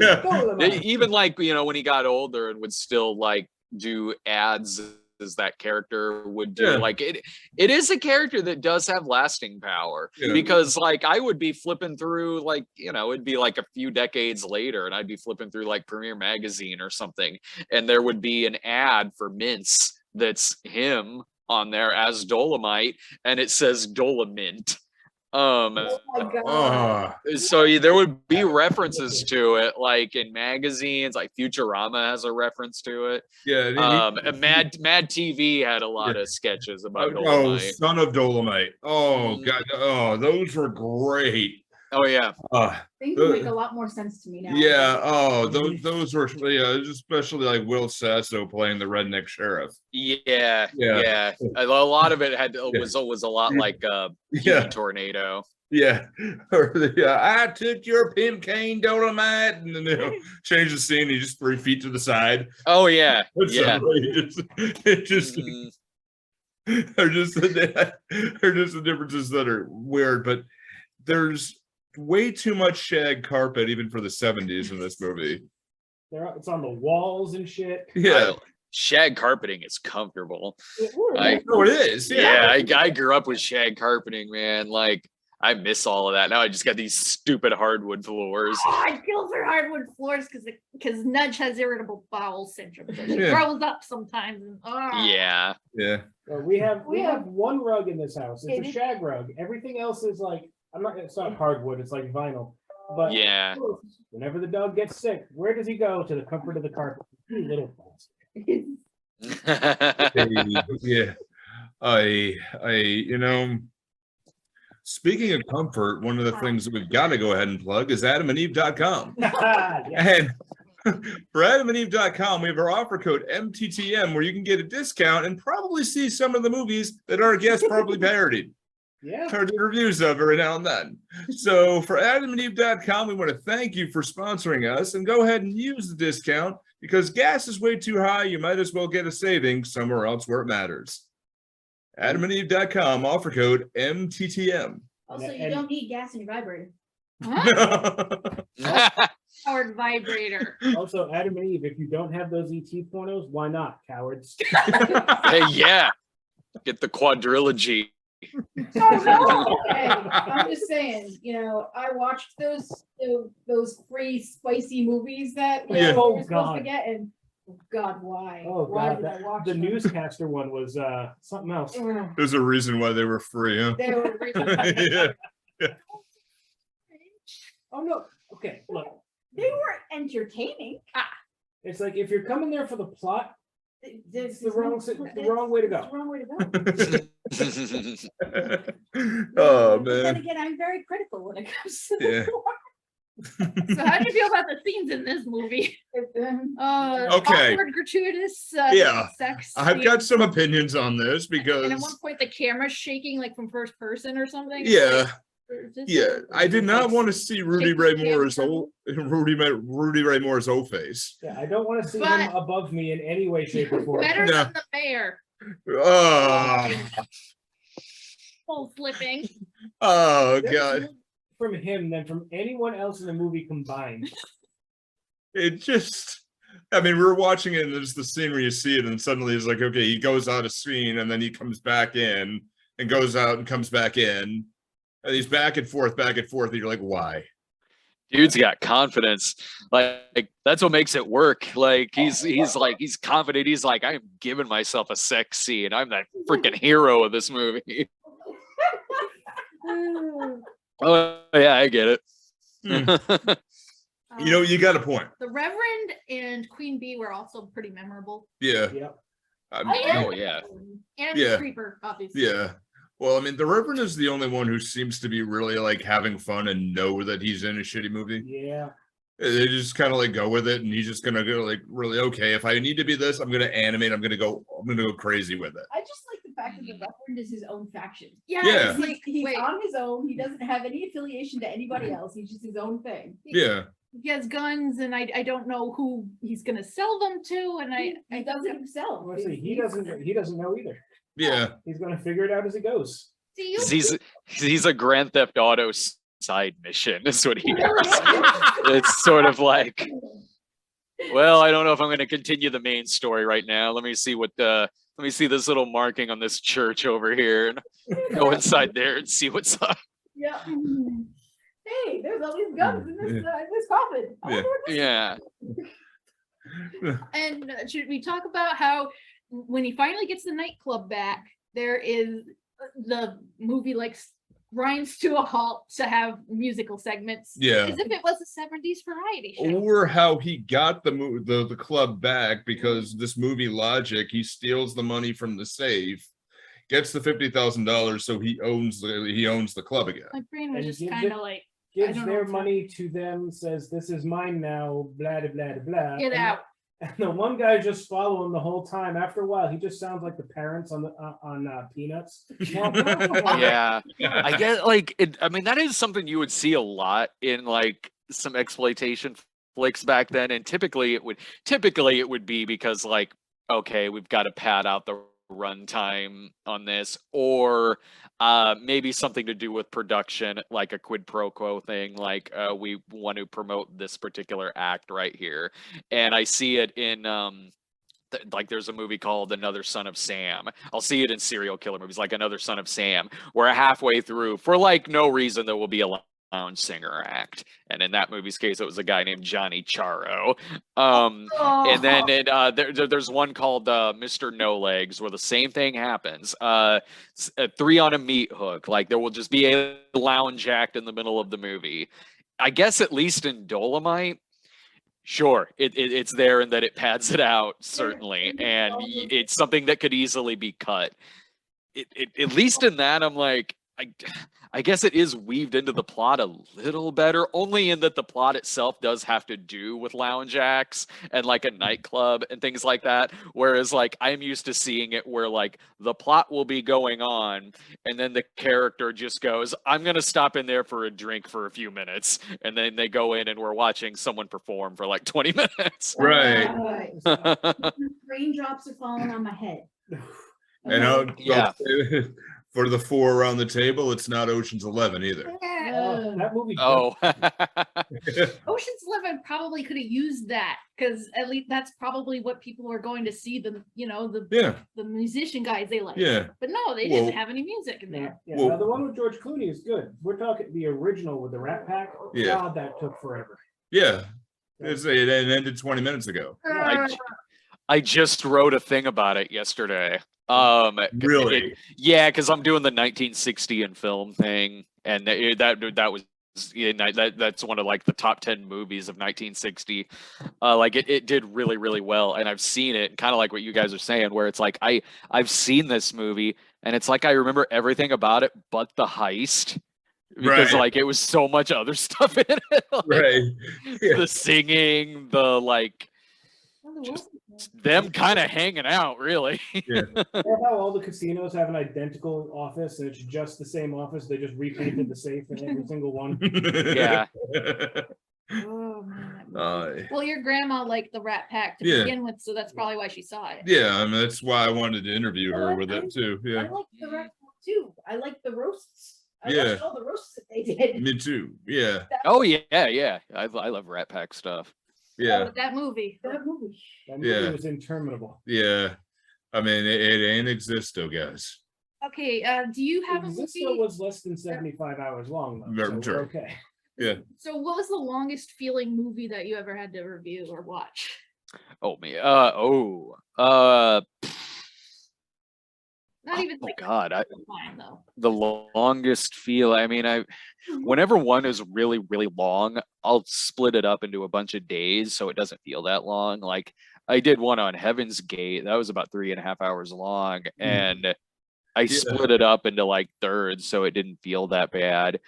Yeah. Dolemite. Even like when he got older and would still like do ads as that character would do. Yeah. Like it is a character that does have lasting power. Yeah. Because like I would be flipping through like it'd be like a few decades later and I'd be flipping through like Premiere Magazine or something and there would be an ad for mints that's him on there as Dolemite and it says Dolomint. Oh my God. So there would be references to it, like in magazines, like Futurama has a reference to it. Yeah. And Mad TV had a lot of sketches about Oh, Dolemite. Son of Dolemite. Oh God. Oh, those were great. Oh yeah. Things make a lot more sense to me now. Yeah. Oh, those were especially like Will Sasso playing the redneck sheriff. Yeah. Yeah. A lot of it was a lot like Yeah. Tornado. Yeah. I took your pimp cane, Dolemite, and then change the scene. He's just 3 feet to the side. Oh yeah. They're just the differences that are weird, but there's way too much shag carpet even for the 70s in this movie. It's on the walls and shit. Yeah. Shag carpeting is comfortable. It is. Yeah, I grew up with shag carpeting, man. Like, I miss all of that. Now I just got these stupid hardwood floors. Oh, I kill for hardwood floors because Nudge has irritable bowel syndrome. So she throws up sometimes. And, Yeah. Well, we have one rug in this house. It's a shag rug. Everything else is like, it's not hardwood, it's like vinyl. But yeah, whenever the dog gets sick, where does he go? To the comfort of the carpet. You little bastard. Yeah. Speaking of comfort, one of the things that we've got to go ahead and plug is adamandeve.com. And for adamandeve.com, we have our offer code MTTM where you can get a discount and probably see some of the movies that our guests probably parodied. Yeah. Or do reviews of every now and then. So for adamandeve.com, we want to thank you for sponsoring us and go ahead and use the discount because gas is way too high. You might as well get a saving somewhere else where it matters. adamandeve.com, offer code MTTM. Also, you don't need gas in your vibrator. Powered vibrator. Also, Adam and Eve, if you don't have those ET pornos, why not, cowards? Hey, yeah. Get the quadrilogy. Oh, no. Okay. I'm just saying, I watched those free spicy movies that we were supposed to get, and God, why? Oh why God, did I watch the them? newscaster one was something else. There's a reason why they were free, huh? They were Yeah. Oh no. Okay, look. They were entertaining. It's like if you're coming there for the plot, It's the wrong way to go. It's the wrong way to go. Oh But then man. again, I'm very critical when it comes to Yeah. So how do you feel about the scenes in this movie? Okay. Awkward, gratuitous sex. I've got some opinions on this And at one because point the camera's shaking like from first person or something. yeah. Like, Yeah, I did not want to see Rudy Ray Moore's camera. Rudy Ray Moore's old face. Yeah, I don't want to see But- him above me in any way, shape, or form. Better No. than the mayor. Full flipping. Oh There's god. more from him than from anyone else in the movie combined. It just we were watching it and there's the scene where you see it and suddenly it's like, okay, he goes out of scene and then he comes back in and goes out and comes back in. And he's back and forth, and you're like, why? Dude's got confidence. Like that's what makes it work. Like he's confident. He's like, I'm giving myself a sex scene. I'm that freaking hero of this movie. Oh yeah, I get it. You got a point. The Reverend and Queen Bee were also pretty memorable. Yeah. Yep. Oh yeah. And Yeah. the Creeper, obviously. Yeah. Well, the Reverend is the only one who seems to be really like having fun and know that he's in a shitty movie. Yeah. They just kind of like go with it, and he's just gonna go like, really, okay, if I need to be this, I'm gonna animate. I'm gonna go crazy with it. I just like the fact that the Reverend is his own faction. Yeah. Yeah. It's like, He's wait, on his own. He doesn't have any affiliation to anybody else. He's just his own thing. Yeah. he has guns and I don't know who he's gonna sell them to, and He I does it himself. Honestly, he doesn't know either. Yeah. He's gonna figure it out as he goes. see you. He's a Grand Theft Auto side mission. Is what he does. It's sort of like, well, I don't know if I'm going to continue the main story right now. Let me see this little marking on this church over here, and go inside there and see what's up. Yeah. Hey, there's all these guns in this coffin. I wonder what this Yeah. And should we talk about how when he finally gets the nightclub back, there is the movie like grinds to a halt to have musical segments. Yeah. As if it was a 70s variety show. Or how he got the club back because this movie Logic, he steals the money from the safe, gets the $50,000, so he owns the club again. My brain was And just gives kind it- of like, Gives don't know their what's money to them, says this is mine now, blah blah blah blah. get out. And the one guy just following the whole time. After a while, he just sounds like the parents on Peanuts. Yeah, I guess like I mean that is something you would see a lot in like some exploitation flicks back then, and typically it would be because like, okay, we've got to pad out the runtime on this, or maybe something to do with production, like a quid pro quo thing, like we want to promote this particular act right here. And I see it in like there's a movie called Another Son of Sam. I'll see it in serial killer movies like Another Son of Sam, where halfway through, for like no reason, there will be a lounge singer act. And in that movie's case, it was a guy named Johnny Charo. And then there's one called Mr. No Legs, where the same thing happens. 3 on a meat hook. Like there will just be a lounge act in the middle of the movie. I guess at least in Dolemite, sure, it's there and that it pads it out, certainly. And it's something that could easily be cut. At least in that, I'm like, I guess it is weaved into the plot a little better, only in that the plot itself does have to do with lounge acts and like a nightclub and things like that. Whereas like I'm used to seeing it where like the plot will be going on and then the character just goes, I'm going to stop in there for a drink for a few minutes. And then they go in and we're watching someone perform for like 20 minutes. Right. Raindrops are falling on my head. And Yeah. for the 4 around the table, it's not Ocean's 11 either. That movie. Oh. Ocean's 11 probably could have used that, because at least that's probably what people were going to see, the the musician guys they like. Yeah. But no, they didn't have any music in there. Yeah, Well- now the one with George Clooney is good. We're talking the original with the Rat Pack. Yeah. God, that took forever. Yeah. It ended 20 minutes ago. I just wrote a thing about it yesterday. Really? Yeah, because I'm doing the 1960 in film thing, and that was that's one of like the top 10 movies of 1960. Like it did really, really well, and I've seen it, kind of like what you guys are saying, where it's like I've seen this movie, and it's like I remember everything about it but the heist. Because Right. like it was so much other stuff in it. Like, Right. Yeah. the singing, the like them kind of hanging out, really. Yeah. Or how all the casinos have an identical office and it's just the same office. They just repainted the safe in every single one. Yeah. Oh, man. Uh, Well, your grandma liked the Rat Pack to Yeah. begin with, so that's probably why she saw it. yeah, I mean that's why I wanted to interview her with it too. I Yeah. like the Rat Pack too. I like the roasts. I Yeah. watched all the roasts that they did. Me too. Yeah. Oh yeah. I love Rat Pack stuff. Yeah. But that movie. That movie. That movie Yeah. was interminable. Yeah. I mean it ain't existo, guys. Okay, do you have a Existo movie? was less than 75 hours long though. Very So true. we're okay. Yeah. So what was the longest feeling movie that you ever had to review or watch? Oh me. Not even Oh like God. fine though. The longest feel. I mean, whenever one is really, really long, I'll split it up into a bunch of days so it doesn't feel that long. Like I did one on Heaven's Gate. That was about 3.5 hours long. And I split it up into like thirds so it didn't feel that bad.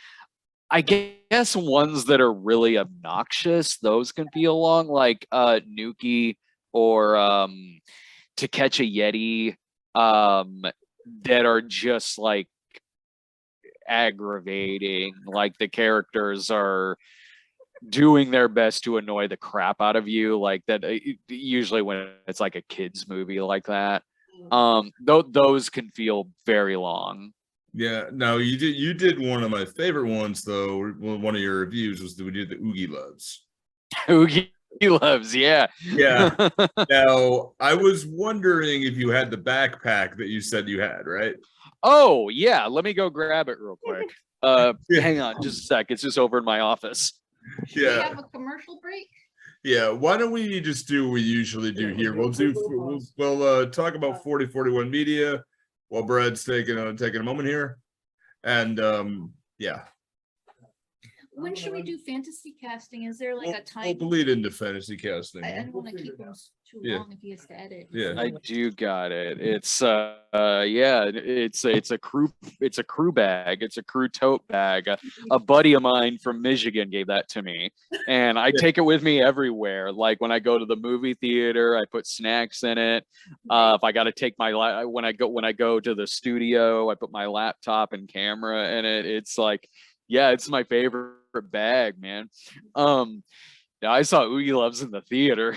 I guess ones that are really obnoxious, those can feel long, like Nuki or To Catch a Yeti, that are just like aggravating. Like the characters are doing their best to annoy the crap out of you, like that. Usually when it's like a kids movie like that, those can feel very long. Yeah. Now you did one of my favorite ones though. One of your reviews was we did the Oogie Loves. Oogie Loves, yeah. Yeah. Now I was wondering if you had the backpack that you said you had, right? Oh yeah, let me go grab it real quick. Hang on just a sec. It's just over in my office. Do we Yeah. have a commercial break? Yeah. Why don't we just do what we usually do here? We'll talk about 4041 Media while Brad's taking a moment here. And yeah. When should we do fantasy casting? Is there like a time? We'll lead into fantasy casting. I don't want to keep him too Yeah. long if he has to edit. Yeah. I do got it. It's yeah, it's a crew bag. It's a crew tote bag. A buddy of mine from Michigan gave that to me, and I take it with me everywhere. Like when I go to the movie theater, I put snacks in it. If I got to take my when I go to the studio, I put my laptop and camera in it. It's like, yeah, it's my favorite bag, man. Yeah, I saw Oogie Loves in the theater.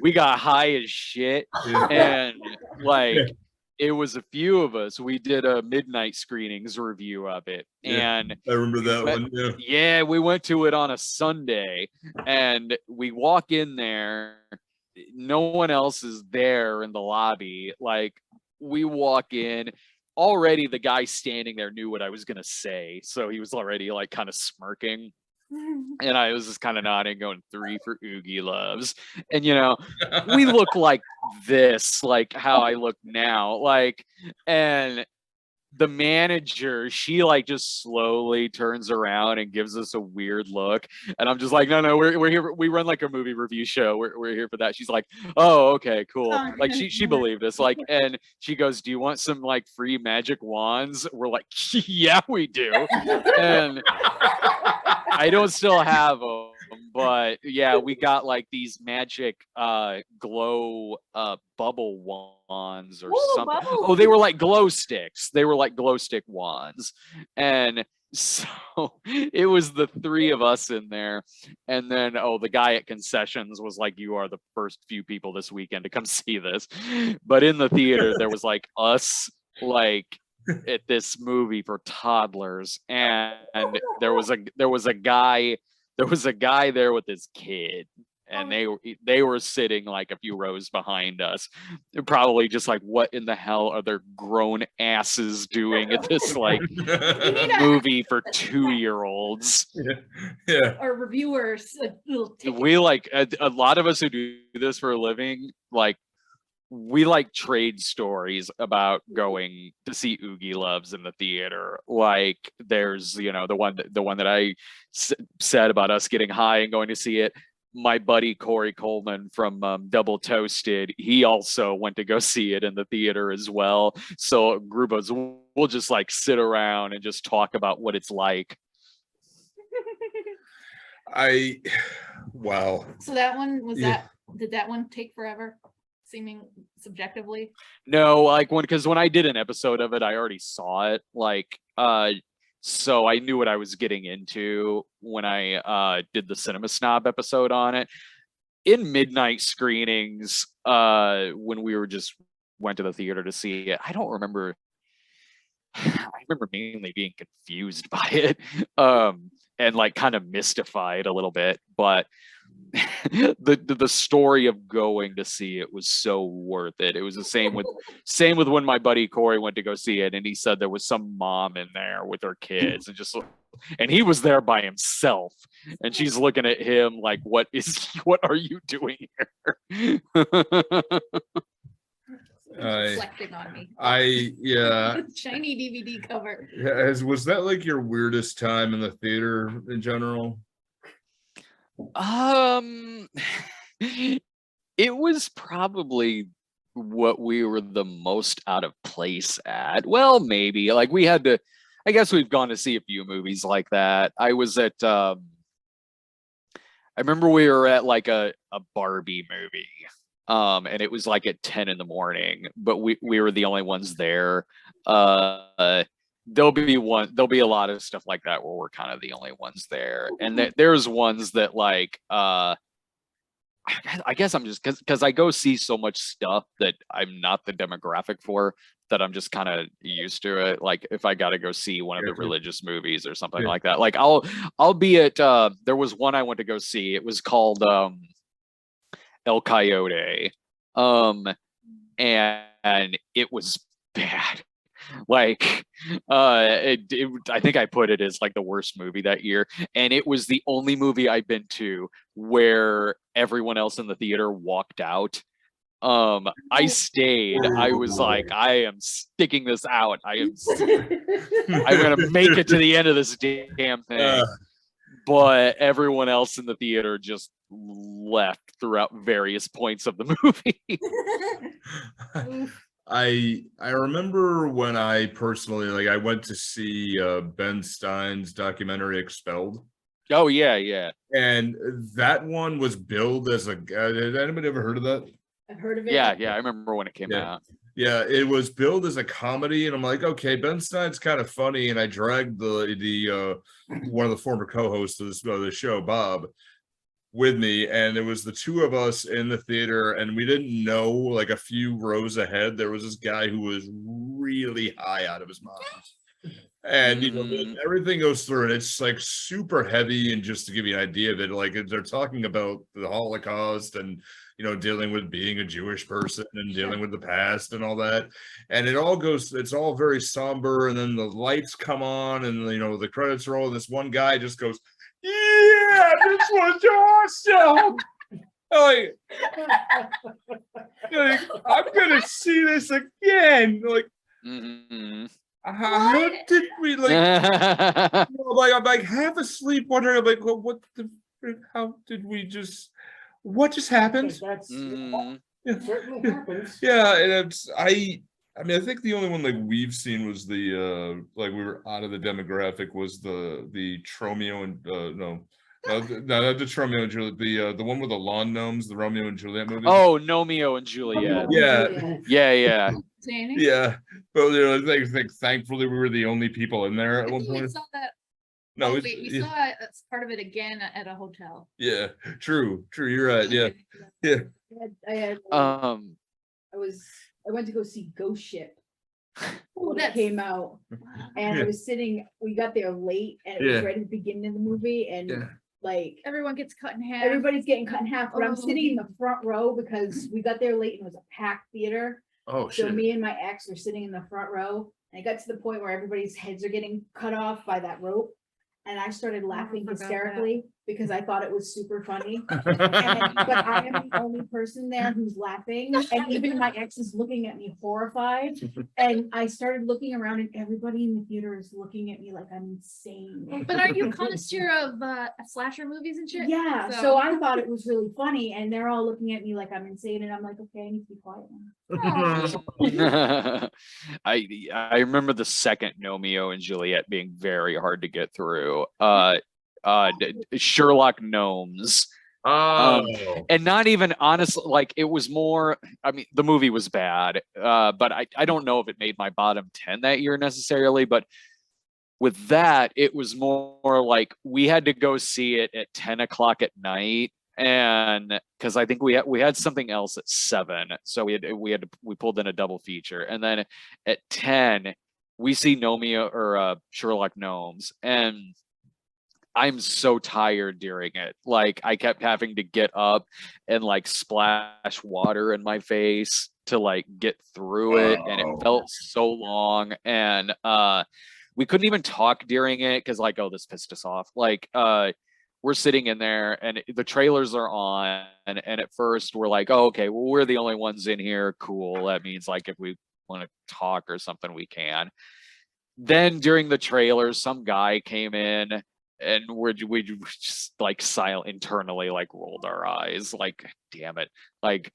we got high as shit, and like it was a few of us. We did a midnight screenings review of it, and I remember that one. Yeah, we went to it on a Sunday, and we walk in there. No one else is there in the lobby. Like we walk in. Already the guy standing there knew what I was gonna say, so he was already like kind of smirking, and I was just kind of nodding, going 3 for Oogie Loves. And you know, we look like this, like how I look now, like, and the manager, she like just slowly turns around and gives us a weird look, and I'm just like, no, we're here, we run like a movie review show, we're here for that. She's like, oh, okay, cool. Like she believed us, like, and she goes, do you want some like free magic wands? We're like, yeah, we do. And I don't still have them, but yeah, we got like these magic glow bubble wands or something. Bubbles. Oh, they were like glow sticks. They were like glow stick wands. And so it was the 3 of us in there. And then the guy at concessions was like, you are the first few people this weekend to come see this. But in the theater there was like us, like at this movie for toddlers, and there was a guy there with his kid, and they were sitting like a few rows behind us. They're probably just like, what in the hell are their grown asses doing at this like movie for 2-year-olds? Yeah. Or reviewers, like little tickets. We like a lot of us who do this for a living, like we like trade stories about going to see Oogie Loves in the theater. Like there's, you know, the one that I said about us getting high and going to see it. My buddy Corey Coleman from Double Toasted, he also went to go see it in the theater as well. So a group of us, we'll just like sit around and just talk about what it's like. Wow. So that one was did that one take forever? Seeming subjectively? No, like because when I did an episode of it, I already saw it. Like so I knew what I was getting into when I did the Cinema Snob episode on it. In midnight screenings, when we went to the theater to see it, I don't remember. I remember mainly being confused by it, and like kind of mystified a little bit, but the story of going to see it was so worth it. It was the same with when my buddy Corey went to go see it, and he said there was some mom in there with her kids, and he was there by himself, and she's looking at him like, what are you doing here? Reflecting on me. Yeah. Shiny DVD cover. Was that like your weirdest time in the theater in general? It was probably what we were the most out of place at. Well, maybe like we had to, I guess we've gone to see a few movies like that. I was at I remember we were at like a Barbie movie. And it was like at 10 in the morning, but we were the only ones there. There'll be a lot of stuff like that where we're kind of the only ones there. And there's ones that like I guess I'm just because I go see so much stuff that I'm not the demographic for, that I'm just kind of used to it. Like if I got to go see one of the religious movies or something like that, like I'll be at there was one I went to go see. It was called El Coyote, and it was bad. Like I think I put it as like the worst movie that year, and it was the only movie I've been to where everyone else in the theater walked out I stayed. I was like, I am sticking this out. I'm gonna make it to the end of this damn thing. But everyone else in the theater just left throughout various points of the movie. I remember when I personally I went to see Ben Stein's documentary Expelled. Oh yeah. And that one was billed as a. Did anybody ever heard of that? I've heard of it. Yeah. I remember when it came out. Yeah, it was billed as a comedy, and I'm like, okay, Ben Stein's kind of funny, and I dragged the one of the former co-hosts of the show, Bob, with me, and it was the two of us in the theater, and we didn't know, like a few rows ahead, there was this guy who was really high out of his mind. And everything goes through, and it's like super heavy. And just to give you an idea of it, like they're talking about the Holocaust and dealing with being a Jewish person and dealing with the past and all that. And it's all very somber. And then the lights come on, and the credits roll. And this one guy just goes, "Yeah, this was awesome." Like, I'm gonna see this again. Like. How did we I'm like half asleep wondering, I'm like, well, how did we what just happened? That's it certainly happens. Yeah, and I think the only one like we've seen was the like we were out of the demographic was the Tromeo and not the Tromeo and Juliet, the one with the lawn gnomes, the Romeo and Juliet movie. Oh, Nomeo and Juliet. Yeah. Yeah, but thankfully we were the only people in there at one point. We saw that. No, we saw part of it again at a hotel. Yeah, true. You're right. Yeah. I went to go see Ghost Ship when it came out, and I was sitting. We got there late, and it was right at the beginning of the movie, and like everyone gets cut in half. Everybody's getting cut in half, but I'm sitting in the front row because we got there late and it was a packed theater. Oh shit! So me and my ex were sitting in the front row, and it got to the point where everybody's heads are getting cut off by that rope, and I started laughing hysterically because I thought it was super funny. But I am the only person there who's laughing, and even my ex is looking at me horrified. And I started looking around, and everybody in the theater is looking at me like I'm insane. But are you a connoisseur of slasher movies and shit? Yeah, so I thought it was really funny, and they're all looking at me like I'm insane, and I'm like, okay, I need to be quiet now. I remember the second Nomeo and Juliet being very hard to get through. Sherlock Gnomes. And not even honestly, like it was more, I mean, the movie was bad, but I don't know if it made my bottom 10 that year necessarily, but with that, it was more like we had to go see it at 10 o'clock at night. And because I think we had something else at 7, so we pulled in a double feature, and then at 10 we see Nomeo or Sherlock Gnomes, and I'm so tired during it. Like I kept having to get up and like splash water in my face to like get through it, and it felt so long, and we couldn't even talk during it because like, oh, this pissed us off. Like we're sitting in there and the trailers are on, and at first we're like, oh, okay, well, we're the only ones in here. Cool. That means like if we want to talk or something, we can. Then during the trailers, some guy came in, and we just like silent internally, like rolled our eyes, like, damn it. Like,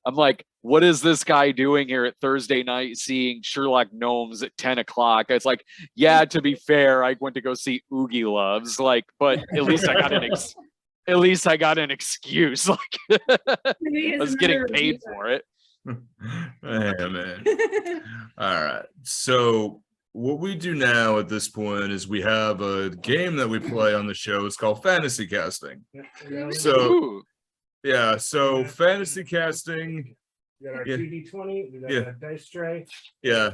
I'm like, what is this guy doing here at Thursday night seeing Sherlock Gnomes at 10 o'clock? It's like, yeah, to be fair, I went to go see Oogie Loves, like, but at least I got an excuse. Like I was getting paid for it. Yeah, man. All right. So what we do now at this point is we have a game that we play on the show. It's called fantasy casting. So yeah, so fantasy casting. We got our 2d20, we got a dice tray. Yeah.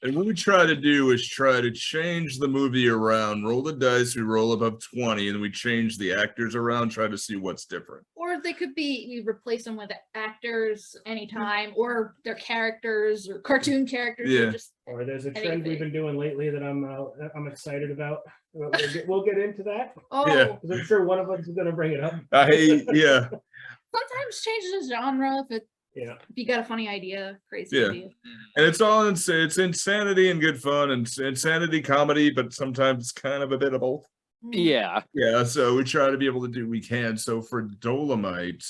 And what we try to do is try to change the movie around, roll the dice, we roll above 20, and we change the actors around, try to see what's different. Or they could be, we replace them with actors anytime, or their characters or cartoon characters. Yeah. Or there's a trend we've been doing lately that I'm excited about. We'll get into that. Oh, Yeah. Because I'm sure one of us is going to bring it up. Sometimes change the genre if Yeah. if you got a funny idea, crazy Yeah. idea. And it's all it's insanity and good fun and insanity comedy, but sometimes it's kind of a bit of both. Yeah. Yeah, so we try to be able to do what we can. So for Dolomite,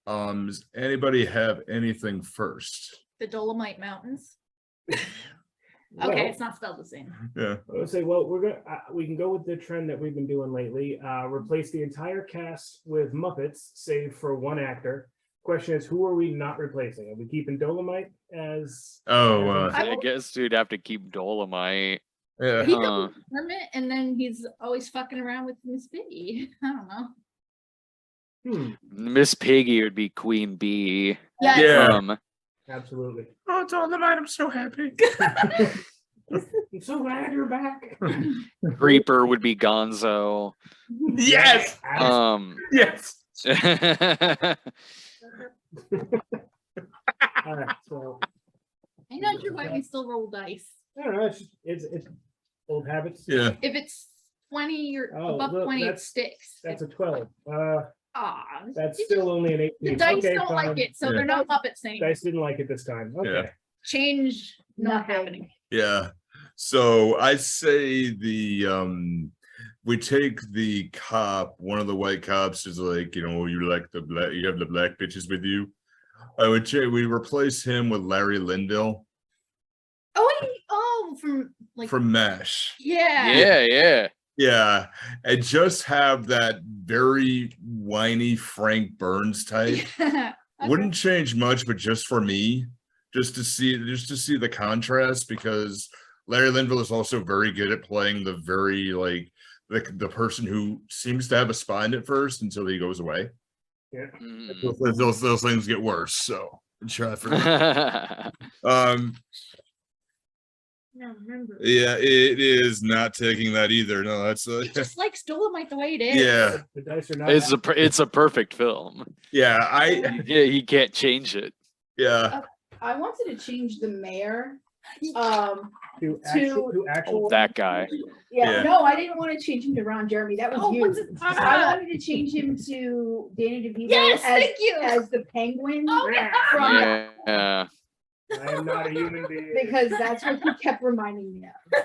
does anybody have anything first? The Dolomite Mountains. Well, Okay, it's not spelled the same. Yeah. I would say, well, we're gonna we can go with the trend that we've been doing lately. Replace the entire cast with Muppets, save for one actor. Question is, who are we not replacing? Are we keeping Dolemite as? Oh, I guess you'd have to keep Dolomite. yeah. He could be Hermit, and then he's always fucking around with Miss Piggy. I don't know. Miss Piggy would be Queen Bee. Yeah. Yeah. Absolutely. Oh, Dolomite, I'm so happy. I'm so glad you're back. Creeper would be Gonzo. Yes. Yes. All right, so I'm not sure why we still roll dice. I don't know. It's old habits. Yeah. If it's 20 or Oh, above look, 20, it that's- sticks. That's a 12. That's you still only an 18. the dice Okay, don't fine. like it, so Yeah. they're not Muppets anymore. Dice didn't like it this time. Okay. Yeah. Change not Nothing. happening. Yeah. So I say we take the cop, one of the white cops is like, you like you have the black bitches with you. I would say we replace him with Larry Linville from MASH. Yeah. Yeah. And just have that very whiny Frank Burns type. Wouldn't change much, but just for me, just to see the contrast, because Larry Linville is also very good at playing the very the person who seems to have a spine at first until he goes away. Yeah. Those things get worse. So try for No, remember. yeah, it is not taking that either. No, that's He just likes Dolomite the way it is. yeah, The dice are not. It's a perfect film. yeah. Yeah, he can't change it. Yeah. I wanted to change the mayor. to actual. Oh, that guy. Yeah. No, I didn't want to change him to Ron Jeremy. That was Oh, you. what's it? I wanted to change him to Danny DeVito Yes, as, thank you. as the penguin Oh, yeah. from Yeah. I am not a human being. because that's what he kept reminding me of.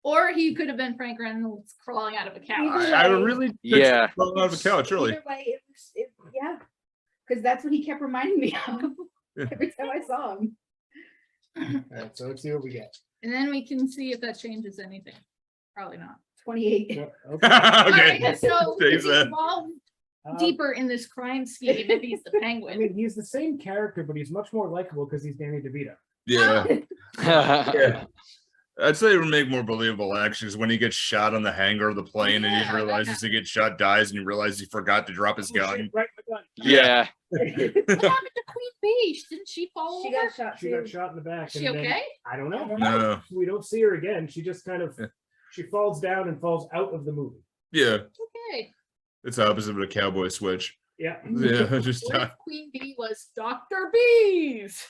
Or he could have been Frank Reynolds crawling out of a couch. I really Yeah. falling out of a couch early. Either way, yeah, because that's what he kept reminding me of Yeah. every time I saw him. All right, so let's see what we get. And then we can see if that changes anything. Probably not. 28. Okay. Okay. Alright, so Save if he that. evolved Uh, deeper in this crime scheme if he's the I penguin. mean, he's the same character, but he's much more likable because he's Danny DeVito. Yeah. Yeah. I'd say it would make more believable actions when he gets shot on the hangar of the plane and Yeah, he realizes he gets shot, dies, and he realizes he forgot to drop his Oh, gun. shit, right, my gun. Yeah. What happened to Queen Bee? Didn't she fall She over? got shot She too. got shot in the back. Is she and then- okay? I don't know. No. We don't see her again. She just kind of she falls down and falls out of the movie. Yeah. Okay. It's opposite of a cowboy switch. Yeah. Yeah. Just What if Queen Bee was Dr. Bees?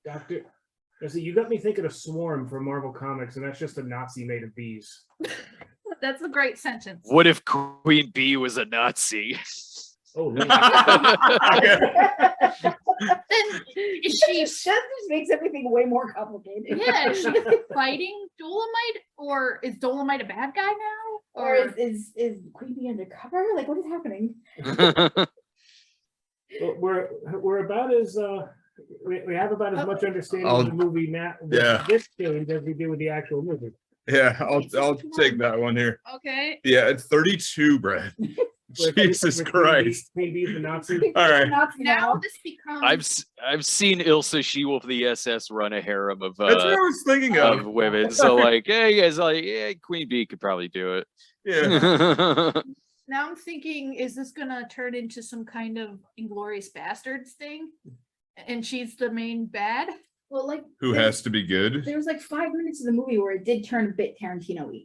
Doctor. See, you got me thinking of Swarm from Marvel Comics, and that's just a Nazi made of bees. That's a great sentence. What if Queen Bee was a Nazi? Oh, Lord. Then is she? That just makes everything way more complicated. Yeah, is she fighting Dolemite, or is Dolemite a bad guy now? Or is Queen Bee undercover? Like, what is happening? Well, we're about as we have about as much understanding I'll- of the movie now with yeah. this change as we do with the actual movie. yeah, I'll take that one here. Okay. Yeah, it's 32, Brad. Jesus Christ. Queen Bee's the Nazi. All right. Nazi Now this becomes. I've seen Ilsa She-Wolf the SS run a harem of That's what I was thinking of. women. So like, hey, you guys, like, yeah, Queen Bee could probably do it. Yeah. Now I'm thinking, is this gonna turn into some kind of Inglorious Bastards thing? And she's the main bad? Well, like Who has to be good? there was like 5 minutes of the movie where it did turn a bit Tarantino-y.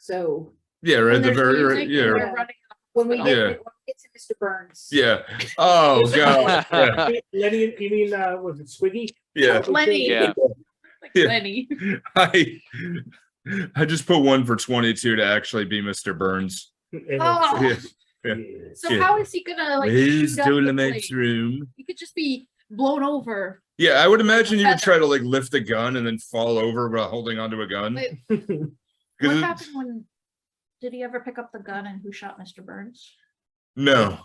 So Yeah, right at the When there's very music and yeah. they're running- when we Yeah. get to Mr. Burns, Yeah. Oh god. Yeah. Lenny, you mean was it Swiggy? Yeah. Lenny. Yeah. Like Yeah. Lenny. I just put one for 22 to actually be Mr. Burns. And Oh. Yeah. Yeah. So Yeah. how is he gonna like Where's shoot up the Dolemite's place? room? He could just be blown over. Yeah, I would imagine you would feather. try to like lift a gun and then fall over while holding onto a gun. Wait, 'Cause what it- happened when? Did he ever pick up the gun and who shot Mr. Burns? No,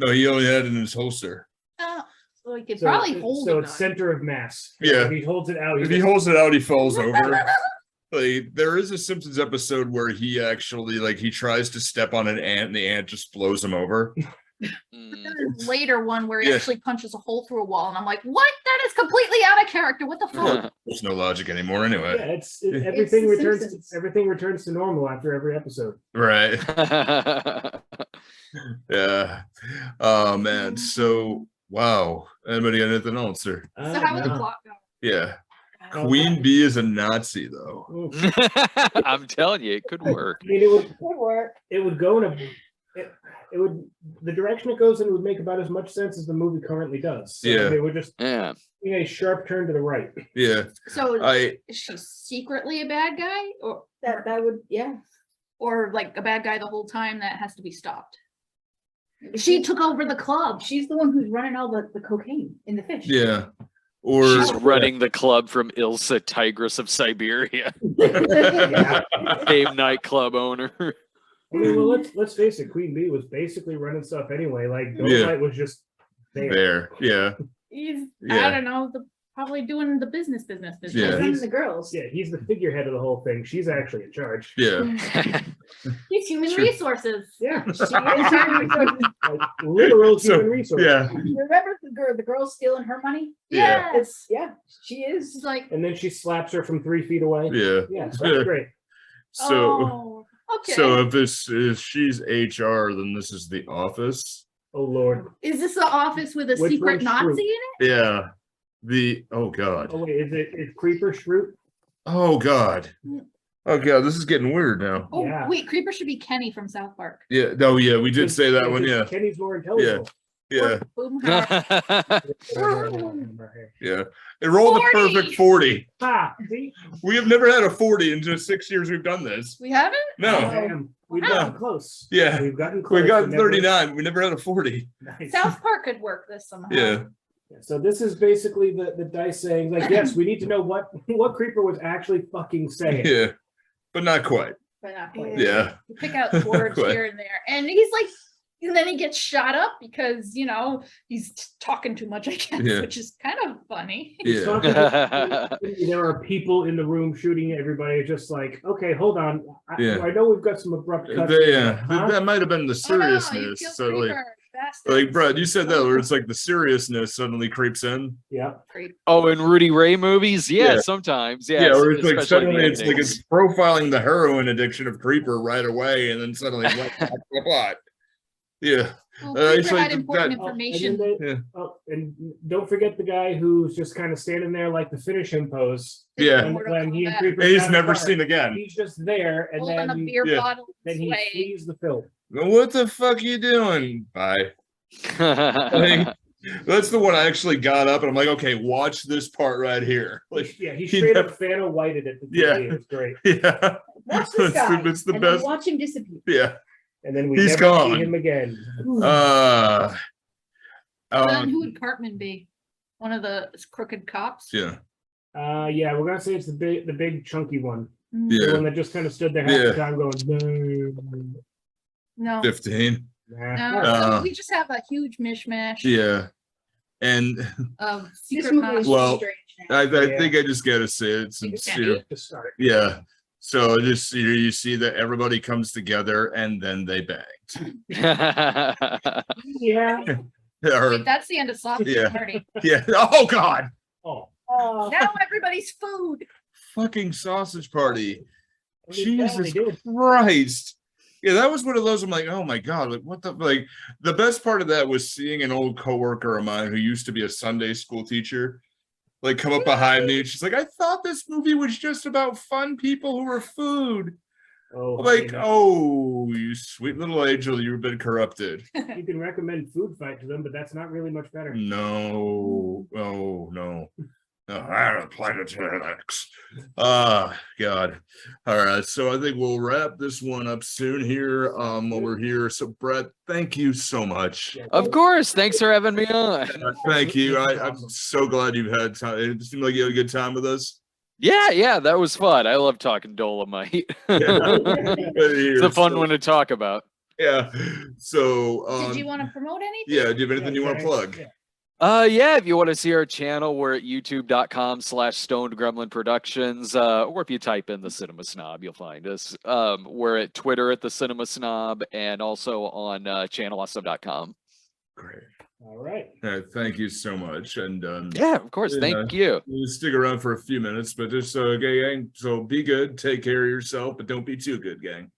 he only had it in his holster. Oh, so he could probably hold So a it's gun. center of mass. Yeah. If he holds it out, If he holds it out, he falls over. Like, there is a Simpsons episode where he actually like he tries to step on an ant and the ant just blows him over. Mm. There's a later one where he Yeah. actually punches a hole through a wall, and I'm like, what? That is completely out of character. What the fuck? There's no logic anymore anyway. Yeah, everything the returns. Simpsons. Everything returns to normal after every episode. Right. Yeah. Oh man. So wow. Anybody got anything else, sir? So how is the no. plot going? Yeah. Okay. Queen Bee is a Nazi though. Oof. I'm telling you, it could work. I mean, it would work. go in it would the direction it goes in would make about as much sense as the movie currently does. So Yeah. they would just Yeah. take a sharp turn to the right. Yeah. So I is she secretly a bad guy, That would, yeah. or like a bad guy the whole time that has to be stopped? She took over the club. She's the one who's running all the cocaine in the fish. yeah. Or She's running the club from Ilsa, Tigress of Siberia, Yeah. fame nightclub owner. I mean, well, let's face it. Queen Bee was basically running stuff anyway. Like Dolemite was just there. there. Yeah. He's, Yeah. I don't know, probably doing the business. Yeah. She's running the girls. Yeah, he's the figurehead of the whole thing. She's actually in charge. Yeah. He's human Sure. resources. Yeah, She is human resources. like literal So, human resources. Yeah. Remember the girl stealing her money? Yeah. Yes. She is. She's like, And then she slaps her from 3 feet away. Yeah. Yeah, so that's great. So oh, okay. so if she's HR, then this is the office. Oh Lord. Is this the office with a Which secret one's Nazi true? in it? Yeah. Oh god. Oh wait, is Creeper Shroot? Oh god. Oh god, this is getting weird now. Oh, Yeah. wait, Creeper should be Kenny from South Park. Yeah. Oh yeah, we did say that one. because Yeah. Kenny's more intelligent. Yeah. Boom. Yeah. It rolled a 40. perfect 40. Ha! See? We have never had a 40 in just 6 years we've done this. We haven't? No. Damn. We've Wow. gotten close. Yeah. We've gotten close. We got but never- 39. We never had a 40. Nice. South Park could work this somehow. Yeah. So this is basically the dice saying, like, yes, we need to know what Creeper was actually fucking saying. Yeah. But not quite. But not quite. Yeah. You pick out words Quite. here and there. And he's like, and then he gets shot up because, he's talking too much, I guess, Yeah. which is kind of funny. He's Yeah. talking to- there are people in the room shooting everybody. Just like, okay, hold on. Yeah. I know we've got some abrupt cuts. Yeah. That might have been the Oh, no, you seriousness. killed So like, Creeper, bastard. like Brad, you said that where it's like the seriousness suddenly creeps in. Yeah. Creep. Oh, in Rudy Ray movies? Yeah, Yeah. sometimes. Yeah, Yeah, or it's like especially suddenly the it's like endings. it's profiling the heroin addiction of Creeper right away, and then suddenly it's like back to the plot. Yeah. Well, it's Creeper like had important that- information. Yeah. And don't forget the guy who's just kind of standing there like the finish him pose. Yeah. When he and Kombat. Creeper And he's got never apart. seen again. He's just there, and Holding a then beer yeah. bottle then he sway. flees the film. What the fuck you doing? Bye. Like, that's the one I actually got up and I'm like, okay, watch this part right here. Like, Yeah, he he straight never- up Fano whited it. Yeah. It was great. yeah. Watch this guy. It's the and then best. watch him disappear. Yeah. And then we He's never gone. see him again. Then who would Cartman be? One of the crooked cops? Yeah. Yeah, we're gonna say it's the big chunky one. Mm, The Yeah. one that just kind of stood there half Yeah. the time going, No. 15. nah. No, Uh, we just have a huge mishmash Yeah. And of This secret movie is cops. Well, strange now. I Yeah. think I just gotta say it since you To start. yeah. So just you see that everybody comes together and then they banged. Yeah. Or, Wait, that's the end of Sausage Yeah. Party. yeah. Oh God. Oh. Oh, Now everybody's food. Fucking sausage party. What did they Jesus do? Christ. Yeah, that was one of those. I'm like, oh my God, like what the like the best part of that was seeing an old coworker of mine who used to be a Sunday school teacher, like come up behind me and she's like, I thought this movie was just about fun people who were food. Oh, I'm like, you know, oh, you sweet little angel, you've been corrupted. you can recommend Food Fight to them, but that's not really much better. No, oh no. Planetarics. God. All right. So I think we'll wrap this one up soon here. While we're here. So Brett, thank you so much. Of course. Thanks for having me on. Thank you. I'm so glad you've had time. It seemed like you had a good time with us. Yeah, that was fun. I love talking Dolemite. It's a fun one to talk about. Yeah. So Did you want to promote anything? yeah, do you have anything you want to plug? Yeah, if you want to see our channel, we're at youtube.com/Stoned Gremlin Productions, or if you type in the Cinema Snob, you'll find us. We're at Twitter at the Cinema Snob, and also on channelawesome.com. Great. All right. Thank you so much. And yeah, of course. Thank you. We'll stick around for a few minutes, but just gang. So be good, take care of yourself, but don't be too good, gang.